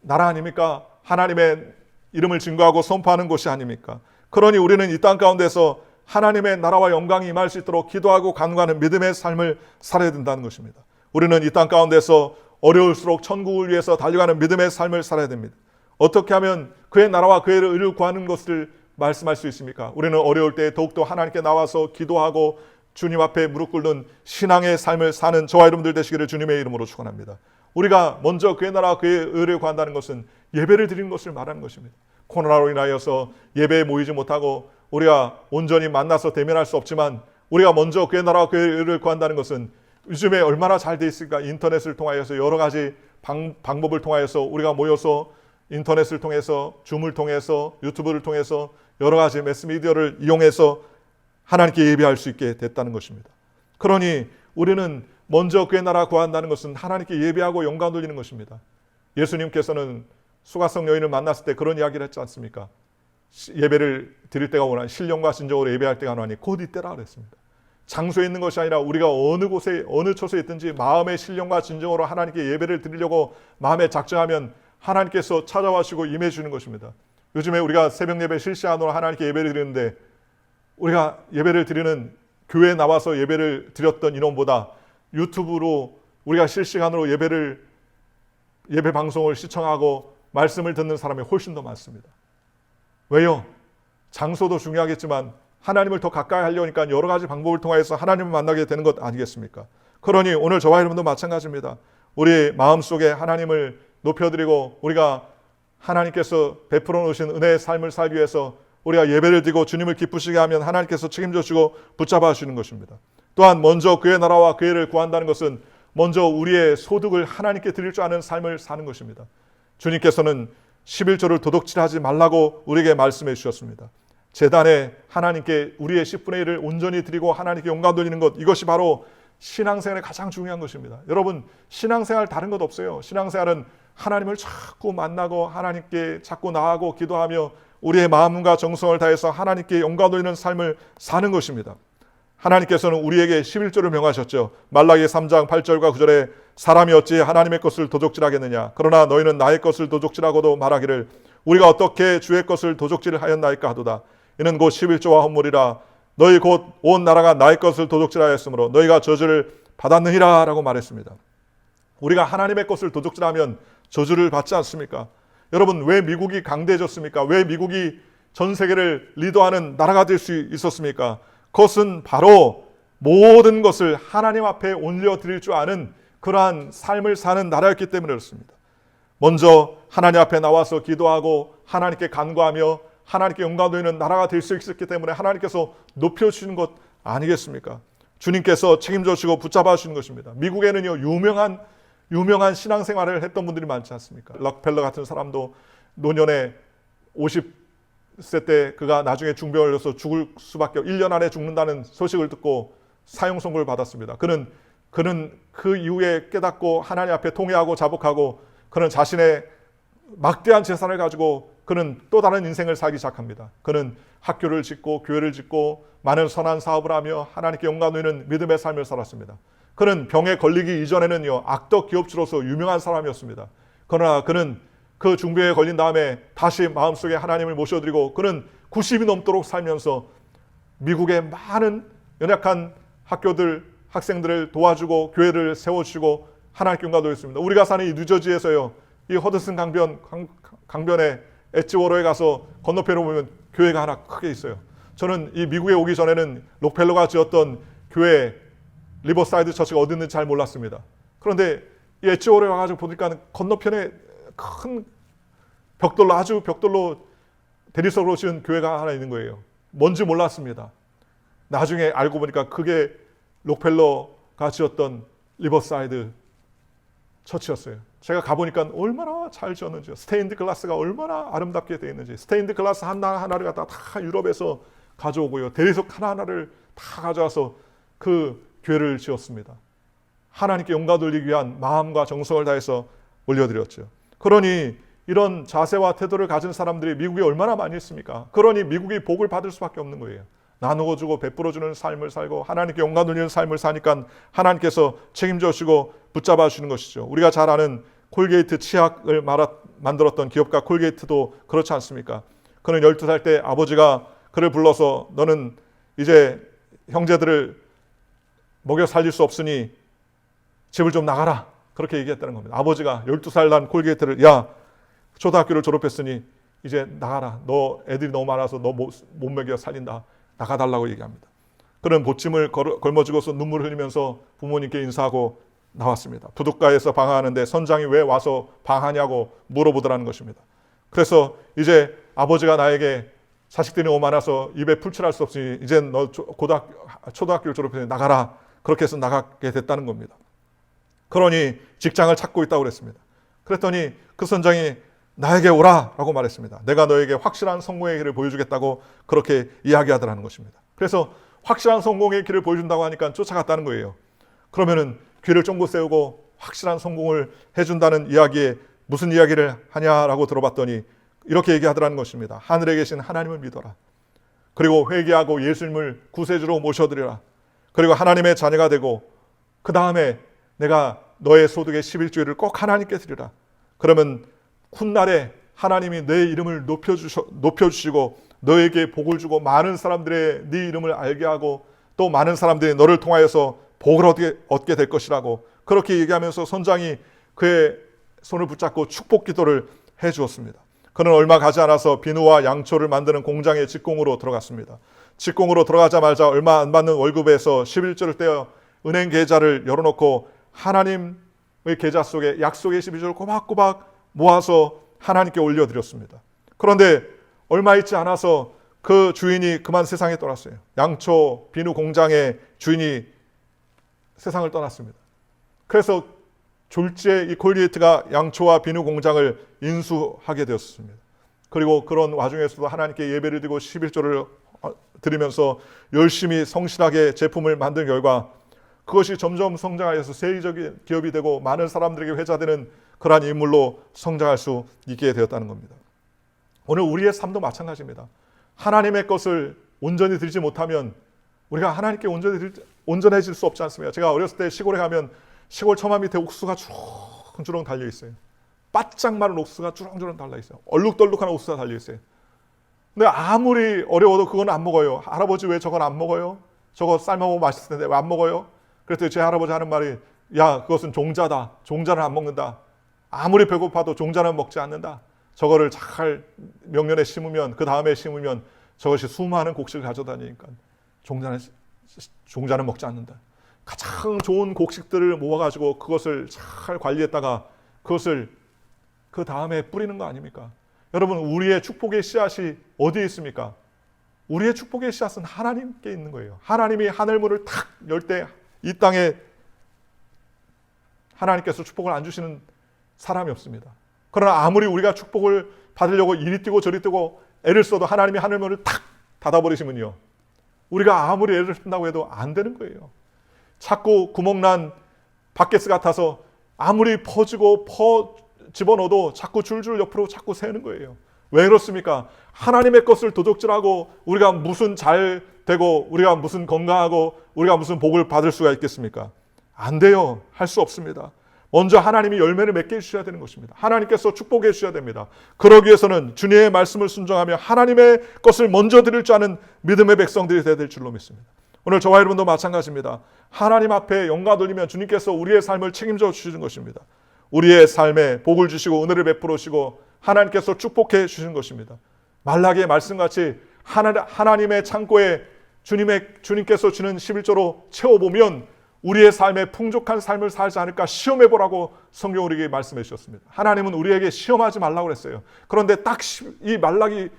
나라 아닙니까? 하나님의 이름을 증거하고 선포하는 곳이 아닙니까? 그러니 우리는 이 땅 가운데서 하나님의 나라와 영광이 임할 수 있도록 기도하고 간구하는 믿음의 삶을 살아야 된다는 것입니다. 우리는 이 땅 가운데서 어려울수록 천국을 위해서 달려가는 믿음의 삶을 살아야 됩니다. 어떻게 하면 그의 나라와 그의 의를 구하는 것을 말씀할 수 있습니까? 우리는 어려울 때 더욱더 하나님께 나와서 기도하고 주님 앞에 무릎 꿇는 신앙의 삶을 사는 저와 여러분들 되시기를 주님의 이름으로 축원합니다. 우리가 먼저 그의 나라와 그의 의를 구한다는 것은 예배를 드리는 것을 말하는 것입니다. 코로나로 인하여서 예배에 모이지 못하고 우리가 온전히 만나서 대면할 수 없지만 우리가 먼저 그의 나라와 그의 의를 구한다는 것은 요즘에 얼마나 잘 돼 있을까? 인터넷을 통하여서 여러 가지 방법을 통하여서 우리가 모여서 인터넷을 통해서 줌을 통해서 유튜브를 통해서 여러 가지 매스미디어를 이용해서 하나님께 예배할 수 있게 됐다는 것입니다. 그러니 우리는 먼저 그의 나라 구한다는 것은 하나님께 예배하고 영광 돌리는 것입니다. 예수님께서는 수가성 여인을 만났을 때 그런 이야기를 했지 않습니까? 예배를 드릴 때가 오나니 신령과 진정으로 예배할 때가 오나니 곧 이때라 그랬습니다. 장소에 있는 것이 아니라 우리가 어느 곳에 어느 처소에 있든지 마음의 신령과 진정으로 하나님께 예배를 드리려고 마음에 작정하면 하나님께서 찾아와시고 임해 주는 것입니다. 요즘에 우리가 새벽 예배 실시간으로 하나님께 예배를 드리는데 우리가 예배를 드리는 교회에 나와서 예배를 드렸던 인원보다 유튜브로 우리가 실시간으로 예배 방송을 시청하고 말씀을 듣는 사람이 훨씬 더 많습니다. 왜요? 장소도 중요하겠지만 하나님을 더 가까이 하려니까 여러 가지 방법을 통해서 하나님을 만나게 되는 것 아니겠습니까? 그러니 오늘 저와 여러분도 마찬가지입니다. 우리 마음속에 하나님을 높여드리고 우리가 하나님께서 베풀어 놓으신 은혜의 삶을 살기 위해서 우리가 예배를 드리고 주님을 기쁘시게 하면 하나님께서 책임져 주시고 붙잡아 주시는 것입니다. 또한 먼저 그의 나라와 그의 의를 구한다는 것은 먼저 우리의 소득을 하나님께 드릴 줄 아는 삶을 사는 것입니다. 주님께서는 11조를 도둑질하지 말라고 우리에게 말씀해 주셨습니다. 제단에 하나님께 우리의 10분의 1을 온전히 드리고 하나님께 영광 돌리는 것, 이것이 바로 신앙생활의 가장 중요한 것입니다. 여러분, 신앙생활 다른 것 없어요. 신앙생활은 하나님을 자꾸 만나고 하나님께 자꾸 나아가고 기도하며 우리의 마음과 정성을 다해서 하나님께 영광 돌리는 삶을 사는 것입니다. 하나님께서는 우리에게 11조를 명하셨죠. 말라기 3장 8절과 9절에 사람이 어찌 하나님의 것을 도적질하겠느냐. 그러나 너희는 나의 것을 도적질하고도 말하기를 우리가 어떻게 주의 것을 도적질하였나이까 하도다. 이는 곧 11조와 헌물이라. 너희 곧 온 나라가 나의 것을 도적질하였으므로 너희가 저주를 받았느니라 라고 말했습니다. 우리가 하나님의 것을 도적질하면 저주를 받지 않습니까? 여러분, 왜 미국이 강대해졌습니까? 왜 미국이 전 세계를 리더하는 나라가 될 수 있었습니까? 그것은 바로 모든 것을 하나님 앞에 올려드릴 줄 아는 그러한 삶을 사는 나라였기 때문에 그렇습니다. 먼저 하나님 앞에 나와서 기도하고 하나님께 간구하며 하나님께 영광 돌리는 나라가 될 수 있었기 때문에 하나님께서 높여주시는 것 아니겠습니까? 주님께서 책임져 주시고 붙잡아 주시는 것입니다. 미국에는요, 유명한 신앙생활을 했던 분들이 많지 않습니까? 록펠러 같은 사람도 노년에 50세 때 그가 나중에 중병을 걸려서 죽을 수밖에 1년 안에 죽는다는 소식을 듣고 사형 선고를 받았습니다. 그는 그 이후에 깨닫고 하나님 앞에 통회하고 자복하고 그는 자신의 막대한 재산을 가지고 그는 또 다른 인생을 살기 시작합니다. 그는 학교를 짓고 교회를 짓고 많은 선한 사업을 하며 하나님께 영광 돌리는 믿음의 삶을 살았습니다. 그는 병에 걸리기 이전에는요, 악덕 기업주로서 유명한 사람이었습니다. 그러나 그는 그 중병에 걸린 다음에 다시 마음속에 하나님을 모셔드리고 그는 90이 넘도록 살면서 미국의 많은 연약한 학생들을 도와주고 교회를 세워주시고 하나님께 영광 돌렸습니다. 우리가 사는 이 뉴저지에서요, 이 허드슨 강변에 엣지워러에 가서 건너편으로 보면 교회가 하나 크게 있어요. 저는 이 미국에 오기 전에는 록펠러가 지었던 교회 리버사이드 처치가 어디 있는지 잘 몰랐습니다. 그런데 이 엣지워러에 와가지고 보니까 건너편에 큰 벽돌로 대리석으로 지은 교회가 하나 있는 거예요. 뭔지 몰랐습니다. 나중에 알고 보니까 그게 록펠러가 지었던 리버사이드 처치였어요. 제가 가보니까 얼마나 잘 지었는지, 스테인드 글라스가 얼마나 아름답게 되어 있는지, 스테인드 글라스 하나를 갖다가 다 유럽에서 가져오고요, 대리석 하나하나를 다 가져와서 그 교회를 지었습니다. 하나님께 영광 돌리기 위한 마음과 정성을 다해서 올려드렸죠. 그러니 이런 자세와 태도를 가진 사람들이 미국에 얼마나 많이 있습니까? 그러니 미국이 복을 받을 수밖에 없는 거예요. 나누어주고 베풀어주는 삶을 살고 하나님께 영광 돌리는 삶을 사니까 하나님께서 책임져 주시고 붙잡아 주시는 것이죠. 우리가 잘 아는 콜게이트 치약을 만들었던 기업가 콜게이트도 그렇지 않습니까? 그는 12살 때 아버지가 그를 불러서 너는 이제 형제들을 먹여 살릴 수 없으니 집을 좀 나가라. 그렇게 얘기했다는 겁니다. 아버지가 12살 난 콜게이트를 야 초등학교를 졸업했으니 이제 나가라. 너 애들이 너무 많아서 너 못 먹여 살린다. 나가달라고 얘기합니다. 그는 보침을 걸머쥐고서 눈물을 흘리면서 부모님께 인사하고 나왔습니다. 부둣가에서 방황하는데 선장이 왜 와서 방하냐고 물어보더라는 것입니다. 그래서 이제 아버지가 나에게 자식들이 너무 많아서 입에 풀칠할 수 없으니 이제 너 초등학교를 졸업해서 나가라. 그렇게 해서 나가게 됐다는 겁니다. 그러니 직장을 찾고 있다고 그랬습니다. 그랬더니 그 선장이 나에게 오라라고 말했습니다. 내가 너에게 확실한 성공의 길을 보여주겠다고 그렇게 이야기하더라는 것입니다. 그래서 확실한 성공의 길을 보여준다고 하니까 쫓아갔다는 거예요. 그러면은 귀를 쫑긋 세우고 확실한 성공을 해준다는 이야기에 무슨 이야기를 하냐라고 들어봤더니 이렇게 얘기하더라는 것입니다. 하늘에 계신 하나님을 믿어라. 그리고 회개하고 예수님을 구세주로 모셔드리라. 그리고 하나님의 자녀가 되고 그 다음에 내가 너의 소득의 11조를 꼭 하나님께 드리라. 그러면 훗날에 하나님이 내 이름을 높여주시고 너에게 복을 주고 많은 사람들의 네 이름을 알게 하고 또 많은 사람들이 너를 통하여서 복을 얻게 될 것이라고 그렇게 얘기하면서 선장이 그의 손을 붙잡고 축복 기도를 해 주었습니다. 그는 얼마 가지 않아서 비누와 양초를 만드는 공장에 직공으로 들어갔습니다. 직공으로 들어가자마자 얼마 안 받는 월급에서 11조를 떼어 은행 계좌를 열어놓고 하나님의 계좌 속에 약속의 12조를 꼬박꼬박 모아서 하나님께 올려드렸습니다. 그런데 얼마 있지 않아서 그 주인이 그만 세상에 떠났어요. 양초 비누 공장의 주인이 세상을 떠났습니다. 그래서 졸지에 이 콜게이트가 양초와 비누 공장을 인수하게 되었습니다. 그리고 그런 와중에서도 하나님께 예배를 드리고 11조를 드리면서 열심히 성실하게 제품을 만든 결과 그것이 점점 성장하여서 세계적인 기업이 되고 많은 사람들에게 회자되는 그러한 인물로 성장할 수 있게 되었다는 겁니다. 오늘 우리의 삶도 마찬가지입니다. 하나님의 것을 온전히 드리지 못하면 우리가 하나님께 온전해질 수 없지 않습니까? 제가 어렸을 때 시골에 가면 시골 처마 밑에 옥수수가 주렁주렁 달려 있어요. 바짝 마른 옥수수가 주렁주렁 달려 있어요. 얼룩덜룩한 옥수수가 달려 있어요. 근데 아무리 어려워도 그건 안 먹어요. 할아버지 왜 저건 안 먹어요? 저거 삶아먹으면 맛있을 텐데 왜 안 먹어요? 그랬더니 제 할아버지 하는 말이 야 그것은 종자다. 종자는 안 먹는다. 아무리 배고파도 종자는 먹지 않는다. 저거를 잘 명년에 심으면 그 다음에 심으면 저것이 수많은 곡식을 가져다니니까 종자는 먹지 않는다. 가장 좋은 곡식들을 모아가지고 그것을 잘 관리했다가 그것을 그 다음에 뿌리는 거 아닙니까? 여러분 우리의 축복의 씨앗이 어디에 있습니까? 우리의 축복의 씨앗은 하나님께 있는 거예요. 하나님이 하늘문을 탁 열 때 이 땅에 하나님께서 축복을 안 주시는 사람이 없습니다. 그러나 아무리 우리가 축복을 받으려고 이리 뛰고 저리 뛰고 애를 써도 하나님이 하늘문을 탁 닫아버리시면요. 우리가 아무리 애를 쓴다고 해도 안 되는 거예요. 자꾸 구멍난 바켓스 같아서 아무리 퍼주고 집어넣어도 자꾸 줄줄 옆으로 자꾸 새는 거예요. 왜 그렇습니까? 하나님의 것을 도둑질하고 우리가 무슨 잘 되고 우리가 무슨 건강하고 우리가 무슨 복을 받을 수가 있겠습니까? 안 돼요. 할 수 없습니다. 먼저 하나님이 열매를 맺게 해주셔야 되는 것입니다. 하나님께서 축복해 주셔야 됩니다. 그러기 위해서는 주님의 말씀을 순종하며 하나님의 것을 먼저 드릴 줄 아는 믿음의 백성들이 되어야 될 줄로 믿습니다. 오늘 저와 여러분도 마찬가지입니다. 하나님 앞에 영광 돌리면 주님께서 우리의 삶을 책임져 주시는 것입니다. 우리의 삶에 복을 주시고 은혜를 베풀어 주시고 하나님께서 축복해 주시는 것입니다. 말라기의 말씀같이 하나님의 창고에 주님께서 주는 11조로 채워보면 우리의 삶에 풍족한 삶을 살지 않을까 시험해보라고 성경 우리에게 말씀해 주셨습니다. 하나님은 우리에게 시험하지 말라고 그랬어요. 그런데 딱 이 말라기서에는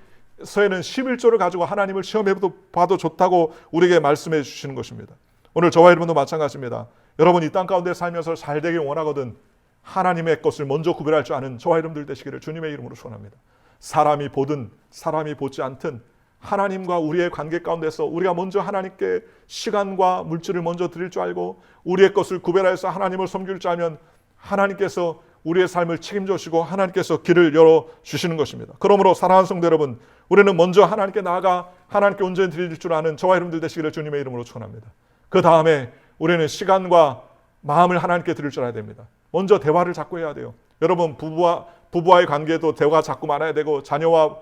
11조를 가지고 하나님을 시험해봐도 좋다고 우리에게 말씀해 주시는 것입니다. 오늘 저와 여러분도 마찬가지입니다. 여러분 이 땅 가운데 살면서 잘 되길 원하거든 하나님의 것을 먼저 구별할 줄 아는 저와 여러분들 되시기를 주님의 이름으로 축원합니다. 사람이 보든 사람이 보지 않든 하나님과 우리의 관계 가운데서 우리가 먼저 하나님께 시간과 물질을 먼저 드릴 줄 알고 우리의 것을 구별해서 하나님을 섬길 줄 알면 하나님께서 우리의 삶을 책임져 주시고 하나님께서 길을 열어주시는 것입니다. 그러므로 사랑하는 성도 여러분, 우리는 먼저 하나님께 나아가 하나님께 온전히 드릴 줄 아는 저와 여러분들 되시기를 주님의 이름으로 축원합니다. 그 다음에 우리는 시간과 마음을 하나님께 드릴 줄 알아야 됩니다. 먼저 대화를 자꾸 해야 돼요. 여러분, 부부와의 관계도 대화가 자꾸 많아야 되고, 자녀와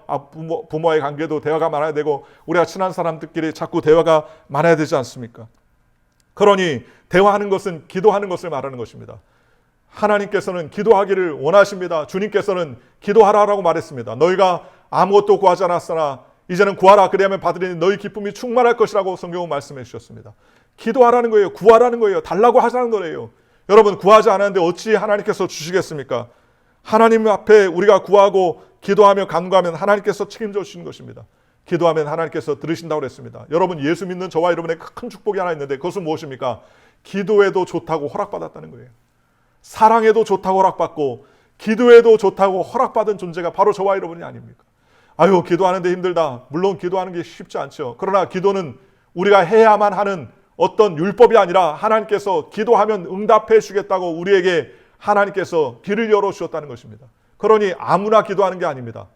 부모와의 관계도 대화가 많아야 되고, 우리가 친한 사람들끼리 자꾸 대화가 많아야 되지 않습니까? 그러니 대화하는 것은 기도하는 것을 말하는 것입니다. 하나님께서는 기도하기를 원하십니다. 주님께서는 기도하라라고 말했습니다. 너희가 아무것도 구하지 않았으나 이제는 구하라, 그리하면 받으리니 너희 기쁨이 충만할 것이라고 성경은 말씀해 주셨습니다. 기도하라는 거예요. 구하라는 거예요. 달라고 하자는 거예요. 여러분, 구하지 않았는데 어찌 하나님께서 주시겠습니까? 하나님 앞에 우리가 구하고 기도하며 간구하면 하나님께서 책임져 주시는 것입니다. 기도하면 하나님께서 들으신다고 그랬습니다. 여러분, 예수 믿는 저와 여러분의 큰 축복이 하나 있는데 그것은 무엇입니까? 기도해도 좋다고 허락받았다는 거예요. 사랑해도 좋다고 허락받고 기도해도 좋다고 허락받은 존재가 바로 저와 여러분이 아닙니까? 아유, 기도하는데 힘들다. 물론 기도하는 게 쉽지 않죠. 그러나 기도는 우리가 해야만 하는 어떤 율법이 아니라 하나님께서 기도하면 응답해 주겠다고 우리에게 하나님께서 길을 열어주셨다는 것입니다. 그러니 아무나 기도하는 게 아닙니다.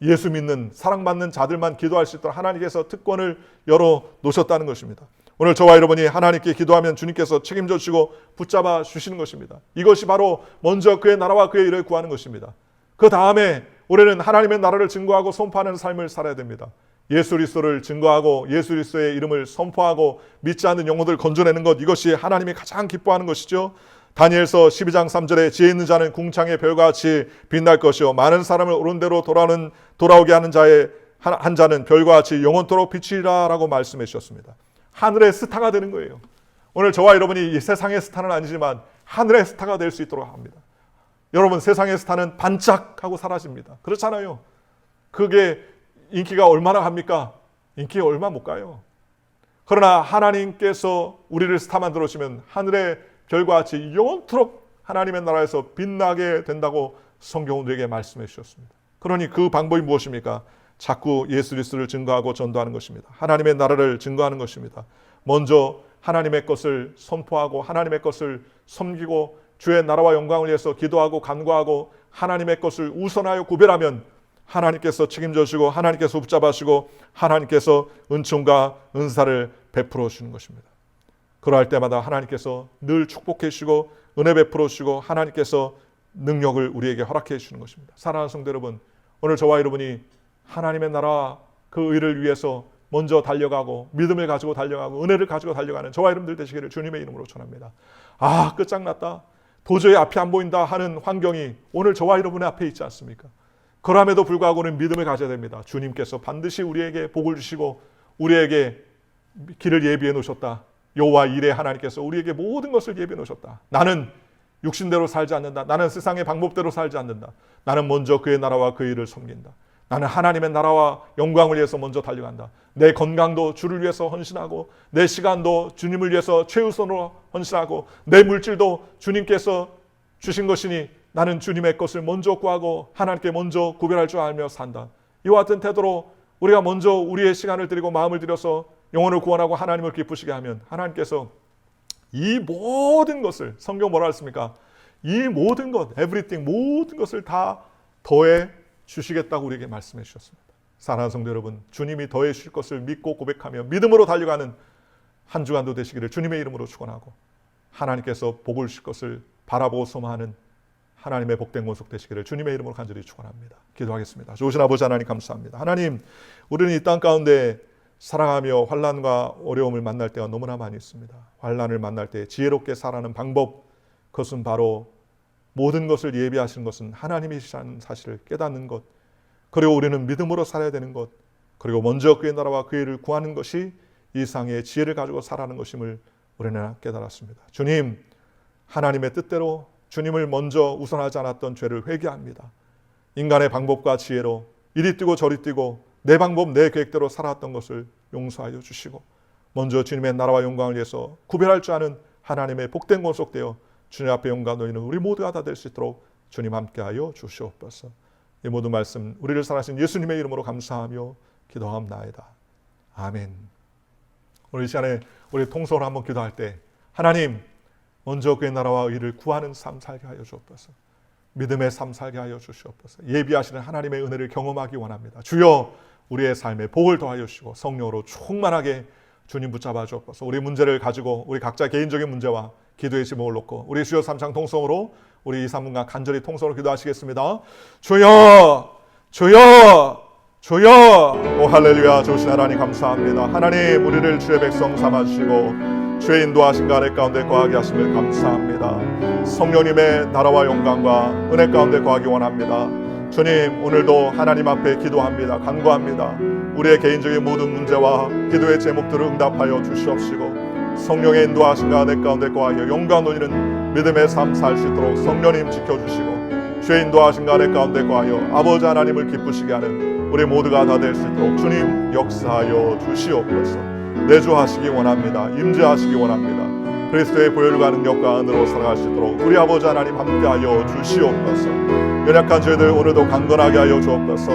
예수 믿는 사랑받는 자들만 기도할 수 있도록 하나님께서 특권을 열어놓으셨다는 것입니다. 오늘 저와 여러분이 하나님께 기도하면 주님께서 책임져 주시고 붙잡아 주시는 것입니다. 이것이 바로 먼저 그의 나라와 그의 일을 구하는 것입니다. 그 다음에 우리는 하나님의 나라를 증거하고 선포하는 삶을 살아야 됩니다. 예수 그리스도를 증거하고 예수 그리스도의 이름을 선포하고 믿지 않는 영혼들을 건져내는 것, 이것이 하나님이 가장 기뻐하는 것이죠. 다니엘서 12장 3절에 지혜 있는 자는 궁창의 별과 같이 빛날 것이요 많은 사람을 옳은 대로 돌아오게 하는 자의 한 자는 별과 같이 영원토록 빛이라 라고 말씀해 주셨습니다. 하늘의 스타가 되는 거예요. 오늘 저와 여러분이 이 세상의 스타는 아니지만 하늘의 스타가 될 수 있도록 합니다. 여러분, 세상의 스타는 반짝하고 사라집니다. 그렇잖아요. 그게 인기가 얼마나 갑니까? 인기가 얼마 못 가요. 그러나 하나님께서 우리를 스타 만들어 주시면 하늘의 별과 같이 영원토록 하나님의 나라에서 빛나게 된다고 성경은 우리에게 말씀해 주셨습니다. 그러니 그 방법이 무엇입니까? 자꾸 예수 그리스도를 증거하고 전도하는 것입니다. 하나님의 나라를 증거하는 것입니다. 먼저 하나님의 것을 선포하고 하나님의 것을 섬기고 주의 나라와 영광을 위해서 기도하고 간구하고 하나님의 것을 우선하여 구별하면 하나님께서 책임져 주시고 하나님께서 붙잡아 주시고 하나님께서 은총과 은사를 베풀어 주시는 것입니다. 그러할 때마다 하나님께서 늘 축복해 주시고 은혜 베풀어 주시고 하나님께서 능력을 우리에게 허락해 주시는 것입니다. 사랑하는 성도 여러분, 오늘 저와 여러분이 하나님의 나라 그 의를 위해서 먼저 달려가고 믿음을 가지고 달려가고 은혜를 가지고 달려가는 저와 여러분들 되시기를 주님의 이름으로 축원합니다. 아, 끝장났다. 도저히 앞이 안 보인다 하는 환경이 오늘 저와 여러분의 앞에 있지 않습니까? 그럼에도 불구하고 우리는 믿음을 가져야 됩니다. 주님께서 반드시 우리에게 복을 주시고 우리에게 길을 예비해 놓으셨다. 여호와 이레 하나님께서 우리에게 모든 것을 예비해 놓으셨다. 나는 육신대로 살지 않는다. 나는 세상의 방법대로 살지 않는다. 나는 먼저 그의 나라와 그의 일을 섬긴다. 나는 하나님의 나라와 영광을 위해서 먼저 달려간다. 내 건강도 주를 위해서 헌신하고 내 시간도 주님을 위해서 최우선으로 헌신하고 내 물질도 주님께서 주신 것이니 나는 주님의 것을 먼저 구하고 하나님께 먼저 구별할 줄 알며 산다. 이와 같은 태도로 우리가 먼저 우리의 시간을 드리고 마음을 들여서 영혼을 구원하고 하나님을 기쁘시게 하면 하나님께서 이 모든 것을, 성경 뭐라 했습니까? 이 모든 것, everything, 모든 것을 다 더해 주시겠다고 우리에게 말씀해 주셨습니다. 사랑하는 성도 여러분, 주님이 더해 주실 것을 믿고 고백하며 믿음으로 달려가는 한 주간도 되시기를 주님의 이름으로 축원하고 하나님께서 복을 주실 것을 바라보고 소망하는 하나님의 복된 권속 되시기를 주님의 이름으로 간절히 축원합니다. 기도하겠습니다. 좋으신 아버지 하나님 감사합니다. 하나님, 우리는 이 땅 가운데 살아가며 환난과 어려움을 만날 때가 너무나 많이 있습니다. 환난을 만날 때 지혜롭게 살아가는 방법, 그것은 바로 모든 것을 예비하시는 것은 하나님이시라는 사실을 깨닫는 것, 그리고 우리는 믿음으로 살아야 되는 것, 그리고 먼저 그의 나라와 그의 일을 구하는 것이 이 세상의 지혜를 가지고 살아가는 것임을 우리는 깨달았습니다. 주님, 하나님의 뜻대로 주님을 먼저 우선하지 않았던 죄를 회개합니다. 인간의 방법과 지혜로 이리 뛰고 저리 뛰고 내 방법 내 계획대로 살아왔던 것을 용서하여 주시고 먼저 주님의 나라와 영광을 위해서 구별할 줄 아는 하나님의 복된 권속되어 주님 앞에 영광 돌리는 우리 모두가 다 될 수 있도록 주님 함께하여 주시옵소서. 이 모든 말씀 우리를 사랑하신 예수님의 이름으로 감사하며 기도합나이다. 아멘. 오늘 이 시간에 우리 통성으로 한번 기도할 때 하나님, 먼저 그의 나라와 의를 구하는 삶 살게 하여 주옵소서. 믿음의 삶 살게 하여 주시옵소서. 예비하시는 하나님의 은혜를 경험하기 원합니다. 주여 우리의 삶에 복을 더하여 주시고 성령으로 충만하게 주님 붙잡아 주옵소서. 우리 문제를 가지고 우리 각자 개인적인 문제와 기도의 제목을 놓고 우리 주여 삼창 통성으로 우리 2, 3분간 간절히 통성으로 기도하시겠습니다. 주여 주여 주여. 오 할렐루야. 좋으신 하나님 감사합니다. 하나님 우리를 주의 백성 삼아주시고 주의 인도하신 가래 가운데 거하게 하심을 감사합니다. 성령님의 나라와 영광과 은혜 가운데 거하기 원합니다. 주님 오늘도 하나님 앞에 기도합니다. 간구합니다. 우리의 개인적인 모든 문제와 기도의 제목들을 응답하여 주시옵시고 성령의 인도하신 가래 가운데 거하여 영광 돌리는 믿음의 삶 살 수 있도록 성령님 지켜주시고 주의 인도하신 가래 가운데 거하여 아버지 하나님을 기쁘시게 하는 우리 모두가 다 될 수 있도록 주님 역사하여 주시옵소서. 내주하시기 원합니다. 임재하시기 원합니다. 그리스도의 보혈과 능력과 은혜로 살아갈 수 있도록 우리 아버지 하나님 함께하여 주시옵소서. 연약한 저희들 오늘도 강건하게 하여 주옵소서.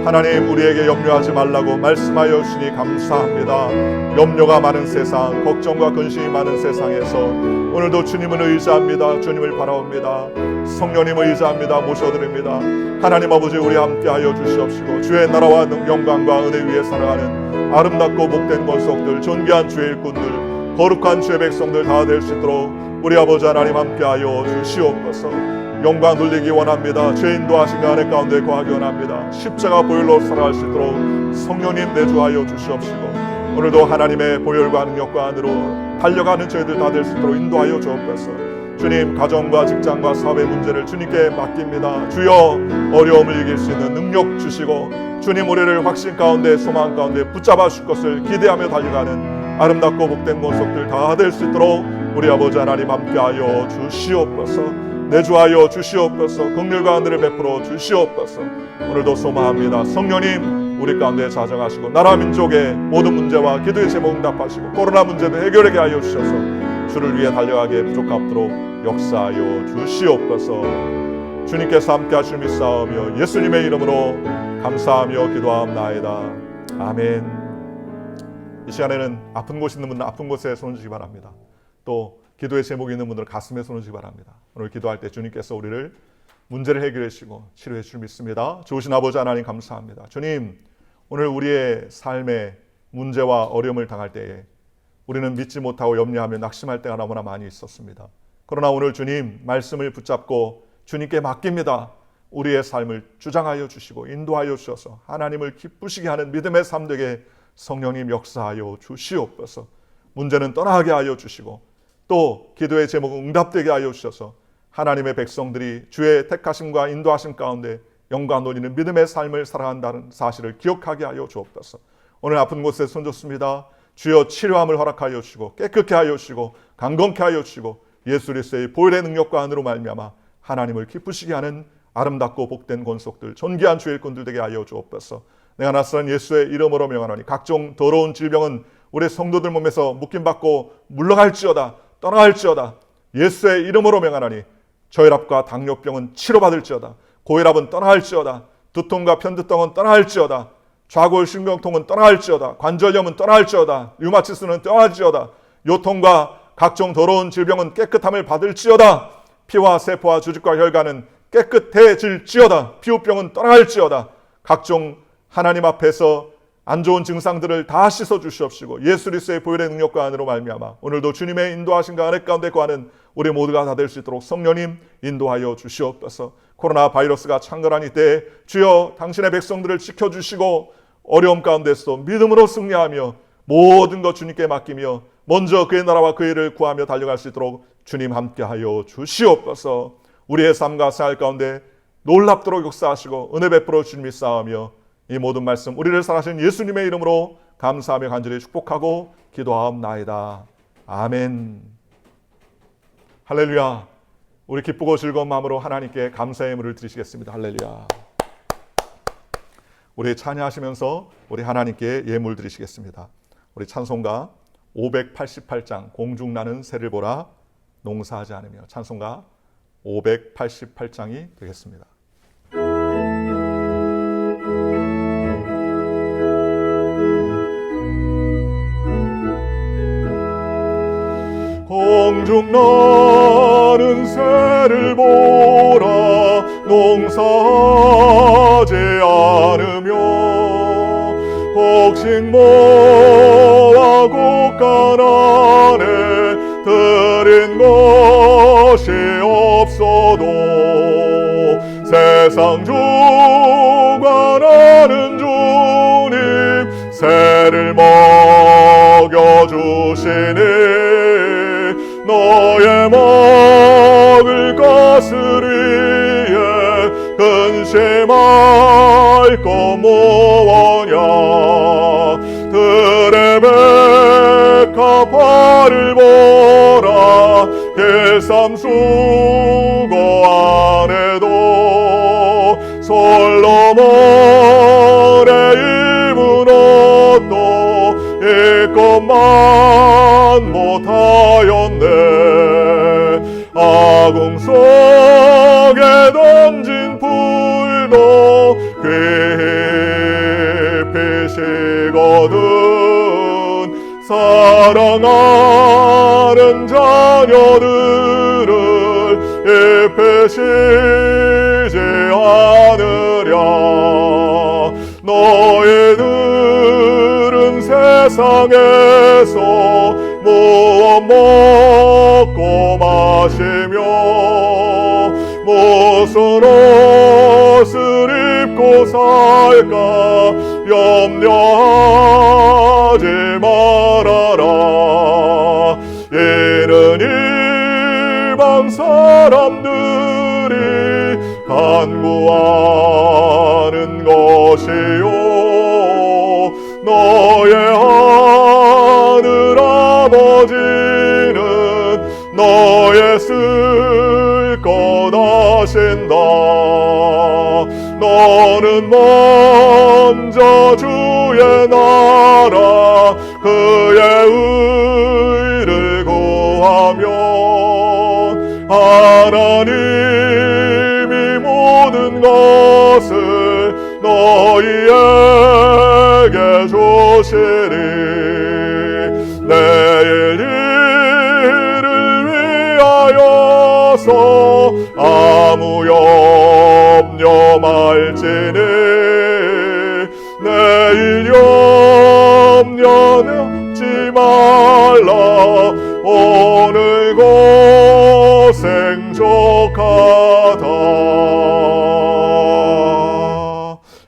하나님 우리에게 염려하지 말라고 말씀하여 주시니 감사합니다. 염려가 많은 세상, 걱정과 근심이 많은 세상에서 오늘도 주님을 의지합니다. 주님을 바라옵니다. 성령님을 의지합니다. 모셔드립니다. 하나님 아버지 우리 함께하여 주시옵시고 주의 나라와 영광과 은혜 위에 살아가는 아름답고 복된 권속들, 존귀한 주의 일꾼들, 거룩한 주의 백성들 다 될 수 있도록 우리 아버지 하나님 함께하여 주시옵소서. 영광 돌리기 원합니다. 주의 인도하신 가운데 가운데 거하기 원합니다. 십자가 보혈로 살아갈 수 있도록 성령님 내주하여 주시옵시고 오늘도 하나님의 보혈과 능력과 안으로 달려가는 저희들 다 될 수 있도록 인도하여 주옵소서. 주님 가정과 직장과 사업의 문제를 주님께 맡깁니다. 주여 어려움을 이길 수 있는 능력 주시고 주님 우리를 확신 가운데 소망 가운데 붙잡아 주실 것을 기대하며 달려가는 아름답고 복된 권속들 다 될 수 있도록 우리 아버지 하나님 함께하여 주시옵소서. 내주하여 주시옵소서. 긍휼과 은혜를 베풀어 주시옵소서. 오늘도 소망합니다. 성령님 우리 가운데 자정하시고 나라 민족의 모든 문제와 기도의 제목 응답하시고 코로나 문제도 해결하게 하여 주셔서 주를 위해 달려가기에 부족함도록 역사하여 주시옵소서. 주님께서 함께 하실 믿사오며 예수님의 이름으로 감사하며 기도하옵나이다. 아멘. 이 시간에는 아픈 곳이 있는 분은 아픈 곳에 손을 주시기 바랍니다. 또 기도의 제목이 있는 분들은 가슴에 손을 주시기 바랍니다. 오늘 기도할 때 주님께서 우리를 문제를 해결해 주시고 치료해 주실 믿습니다. 좋으신 아버지 하나님 감사합니다. 주님 오늘 우리의 삶에 문제와 어려움을 당할 때에 우리는 믿지 못하고 염려하며 낙심할 때가 너무나 많이 있었습니다. 그러나 오늘 주님 말씀을 붙잡고 주님께 맡깁니다. 우리의 삶을 주장하여 주시고 인도하여 주셔서 하나님을 기쁘시게 하는 믿음의 삶 되게 성령님 역사하여 주시옵소서. 문제는 떠나게 하여 주시고 또 기도의 제목은 응답되게 하여 주셔서 하나님의 백성들이 주의 택하심과 인도하심 가운데 영광 돌리는 믿음의 삶을 살아간다는 사실을 기억하게 하여 주옵소서. 오늘 아픈 곳에 손줬습니다. 주여 치료함을 허락하여 주시고 깨끗게 하여 주시고 강건케 하여 주시고 예수 그리스도의 보혈의 능력과 은혜로 말미암아 하나님을 기쁘시게 하는 아름답고 복된 권속들 존귀한 주의 일꾼들 되게 하여 주옵소서. 내가 낯선 예수의 이름으로 명하노니 각종 더러운 질병은 우리 성도들 몸에서 묶임받고 물러갈지어다 떠나갈지어다. 예수의 이름으로 명하노니 저혈압과 당뇨병은 치료받을지어다. 고혈압은 떠나갈지어다. 두통과 편두통은 떠나갈지어다. 좌골 신경통은 떠나갈지어다. 관절염은 떠나갈지어다. 류마티스는 떠나갈지어다. 요통과 각종 더러운 질병은 깨끗함을 받을지어다. 피와 세포와 조직과 혈관은 깨끗해질지어다. 피부병은 떠나갈지어다. 각종 하나님 앞에서 안 좋은 증상들을 다 씻어 주시옵시고 예수 그리스도의 보혈의 능력과 안으로 말미암아 오늘도 주님의 인도하심과 은혜 가운데 거하는 우리 모두가 다 될 수 있도록 성령님 인도하여 주시옵소서. 코로나 바이러스가 창궐한 이때에 주여 당신의 백성들을 지켜주시고 어려움 가운데서도 믿음으로 승리하며 모든 것 주님께 맡기며 먼저 그의 나라와 그의 일을 구하며 달려갈 수 있도록 주님 함께하여 주시옵소서. 우리의 삶과 생활 가운데 놀랍도록 역사하시고 은혜 베풀어 주님 믿사오며 이 모든 말씀 우리를 사랑하신 예수님의 이름으로 감사하며 간절히 축복하고 기도하옵나이다. 아멘. 할렐루야. 우리 기쁘고 즐거운 마음으로 하나님께 감사의 예물을 드리시겠습니다. 할렐루야. 우리 찬양하시면서 우리 하나님께 예물 드리시겠습니다. 우리 찬송가 588장 공중나는 새를 보라 농사하지 않으며 찬송가 588장이 되겠습니다. 공중나는 새를 보라 농사하지 않으며 곡식모아 곡간 안에 드린 것이 없어도 세상 주관하는 주님 새를 먹여주시니 너의 먹을 것을 위해 근심할 것 무엇냐 들의 백합화를 보라 길쌈 수고 안 해도 솔로몬의 입은 옷도 이것만 못하였네 아궁 속에 던진 불도 깊이 식거든 사랑하는 자녀들을 잎에 쉬지 않으랴 너희들은 세상에서 무엇 먹고 마시며 무슨 옷을 입고 살까 염려하지 말아라 이는 이방 사람들이 간구하는 것이요 너의 하늘 아버지는 너의 쓸 것 아신다 너는 먼저 주의 나라 그의 의를 구하면 하나님이 모든 것을 너희에게 주시리 내일 일을 위하여서 아무 염려 말지니 내일 염려하지 말라 오늘 고생 족하다.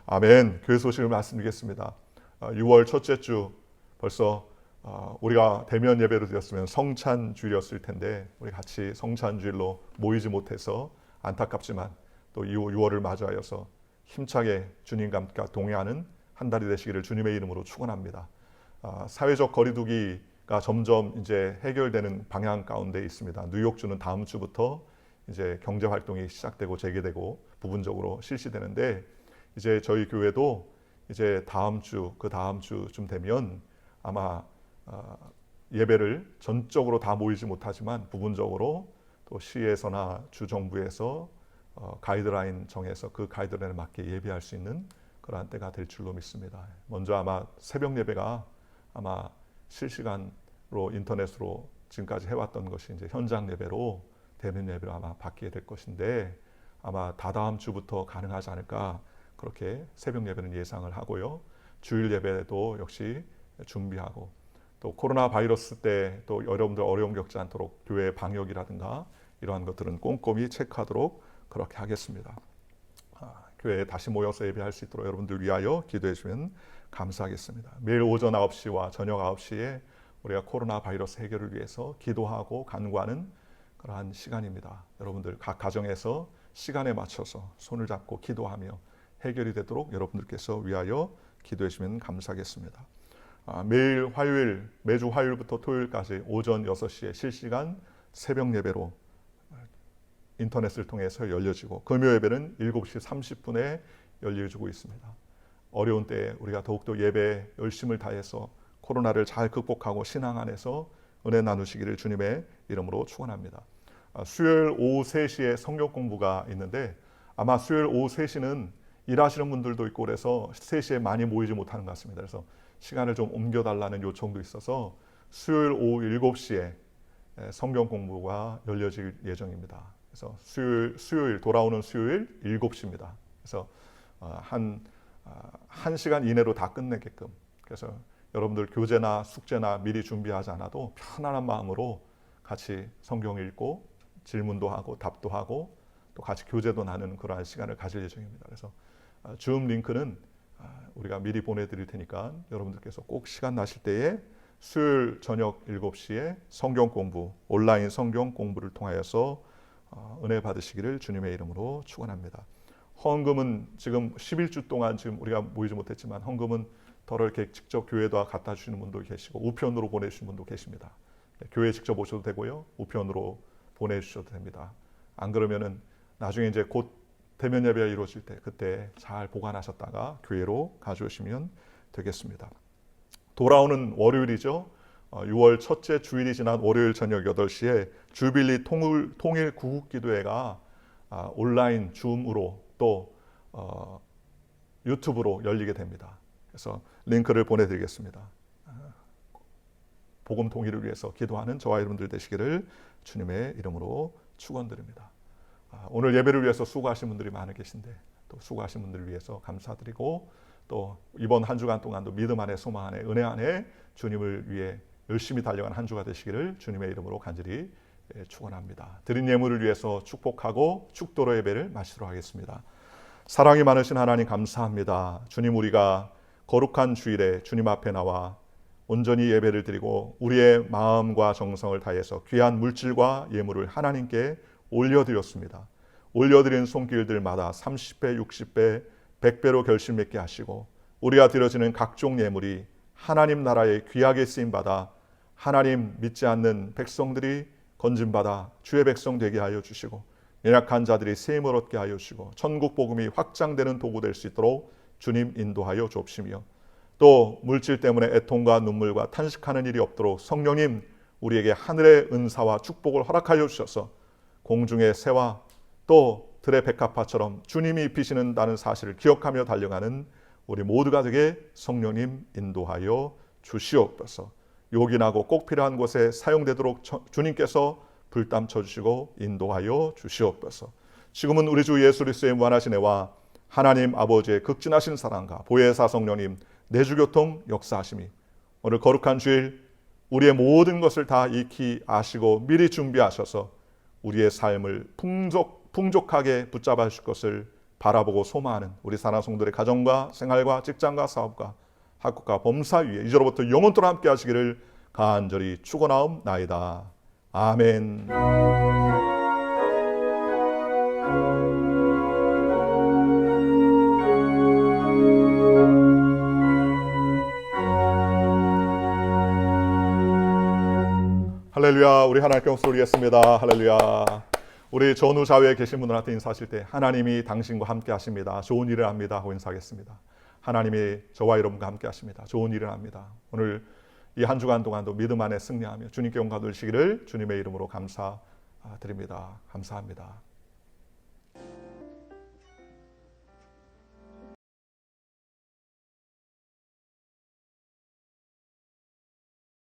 아멘. 교회 소식을 말씀드리겠습니다. 6월 첫째 주 벌써 우리가 대면 예배로 드렸으면 성찬주일이었을 텐데 우리 같이 성찬주일로 모이지 못해서 안타깝지만 또 6월을 맞이하여서 힘차게 주님과 함께 동행하는 한 달이 되시기를 주님의 이름으로 축원합니다. 사회적 거리두기가 점점 이제 해결되는 방향 가운데 있습니다. 뉴욕주는 다음 주부터 이제 경제 활동이 시작되고 재개되고 부분적으로 실시되는데 이제 저희 교회도 이제 다음 주 그 다음 주쯤 되면 아마 예배를 전적으로 다 모이지 못하지만 부분적으로 또 시에서나 주정부에서 가이드라인 정해서 그 가이드라인에 맞게 예배할 수 있는 그러한 때가 될 줄로 믿습니다. 먼저 아마 새벽 예배가 아마 실시간으로 인터넷으로 지금까지 해왔던 것이 이제 현장 예배로 대면 예배로 아마 바뀌게 될 것인데 아마 다다음 주부터 가능하지 않을까 그렇게 새벽 예배는 예상을 하고요. 주일 예배도 역시 준비하고 또 코로나 바이러스 때 또 여러분들 어려움 겪지 않도록 교회 방역이라든가 이러한 것들은 꼼꼼히 체크하도록 그렇게 하겠습니다. 교회에 다시 모여서 예배할 수 있도록 여러분들 위하여 기도해 주시면 감사하겠습니다. 매일 오전 9시와 저녁 9시에 우리가 코로나 바이러스 해결을 위해서 기도하고 간구하는 그러한 시간입니다. 여러분들 각 가정에서 시간에 맞춰서 손을 잡고 기도하며 해결이 되도록 여러분들께서 위하여 기도해 주시면 감사하겠습니다. 매일 화요일, 매주 화요일부터 토요일까지 오전 6시에 실시간 새벽 예배로 인터넷을 통해서 열려지고 금요 예배는 7시 30분에 열려지고 있습니다. 어려운 때에 우리가 더욱더 예배에 열심을 다해서 코로나를 잘 극복하고 신앙 안에서 은혜 나누시기를 주님의 이름으로 축원합니다. 수요일 오후 3시에 성경 공부가 있는데 아마 수요일 오후 3시는 일하시는 분들도 있고 그래서 3시에 많이 모이지 못하는 것 같습니다. 그래서 시간을 좀 옮겨달라는 요청도 있어서 수요일 오후 7시에 성경 공부가 열려질 예정입니다. 그래서 수요일 돌아오는 수요일 7시입니다. 그래서 한 시간 이내로 다 끝내게끔. 그래서 여러분들 교재나 숙제나 미리 준비하지 않아도 편안한 마음으로 같이 성경 읽고 질문도 하고 답도 하고 또 같이 교제도 나누는 그러한 시간을 가질 예정입니다. 그래서 줌 링크는 우리가 미리 보내드릴 테니까 여러분들께서 꼭 시간 나실 때에 수요일 저녁 7시에 성경 공부, 온라인 성경 공부를 통하여서 은혜 받으시기를 주님의 이름으로 축원합니다. 헌금은 지금 11주 동안 지금 우리가 모이지 못했지만 헌금은 덜어 이렇게 직접 교회에다 갖다 주시는 분도 계시고 우편으로 보내주시는 분도 계십니다. 교회 직접 오셔도 되고요, 우편으로 보내주셔도 됩니다. 안 그러면은 나중에 이제 곧 대면 예배가 이루어질 때 그때 잘 보관하셨다가 교회로 가져오시면 되겠습니다. 돌아오는 월요일이죠. 6월 첫째 주일이 지난 월요일 저녁 8시에 주빌리 통일 구국기도회가 온라인 줌으로 또 유튜브로 열리게 됩니다. 그래서 링크를 보내드리겠습니다. 복음 통일을 위해서 기도하는 저와 여러분들 되시기를 주님의 이름으로 축원드립니다. 오늘 예배를 위해서 수고하신 분들이 많이 계신데 또 수고하신 분들을 위해서 감사드리고 또 이번 한 주간 동안도 믿음 안에 소망 안에 은혜 안에 주님을 위해 열심히 달려간 한 주가 되시기를 주님의 이름으로 간절히 축원합니다. 드린 예물을 위해서 축복하고 축도로 예배를 마치도록 하겠습니다. 사랑이 많으신 하나님 감사합니다. 주님, 우리가 거룩한 주일에 주님 앞에 나와 온전히 예배를 드리고 우리의 마음과 정성을 다해서 귀한 물질과 예물을 하나님께 올려드렸습니다. 올려드린 손길들마다 30배, 60배, 100배로 결실 맺게 하시고 우리가 드려지는 각종 예물이 하나님 나라에 귀하게 쓰임받아 하나님 믿지 않는 백성들이 건진받아 주의 백성 되게 하여 주시고 연약한 자들이 셈을 얻게 하여 주시고 천국 복음이 확장되는 도구 될 수 있도록 주님 인도하여 주옵시며 또 물질 때문에 애통과 눈물과 탄식하는 일이 없도록 성령님 우리에게 하늘의 은사와 축복을 허락하여 주셔서 공중의 새와 또 들의 백합화처럼 주님이 입히시는다는 사실을 기억하며 달려가는 우리 모두가 되게 성령님 인도하여 주시옵소서. 요긴하고 꼭 필요한 곳에 사용되도록 주님께서 불담 쳐주시고 인도하여 주시옵소서. 지금은 우리 주 예수 그리스도의 무한하신 애와 하나님 아버지의 극진하신 사랑과 보혜사 성령님 내주교통 역사하심이 오늘 거룩한 주일 우리의 모든 것을 다 익히 아시고 미리 준비하셔서 우리의 삶을 풍족하게 붙잡아 주실 것을 바라보고 소망하는 우리 사랑하는 성도들의 가정과 생활과 직장과 사업과 학업과 범사 위에 이제로부터 영원토록 함께 하시기를 간절히 축원하옵나이다. 아멘. 할렐루야. 우리 하나님께 영광 올리겠습니다. 할렐루야. 우리 전후 좌우에 계신 분들한테 인사하실 때 하나님이 당신과 함께 하십니다. 좋은 일을 합니다 하고 인사하겠습니다. 하나님이 저와 여러분과 함께 하십니다. 좋은 일을 합니다. 오늘 이 한 주간 동안도 믿음 안에 승리하며 주님께 영광 돌리시기를 주님의 이름으로 감사드립니다. 감사합니다.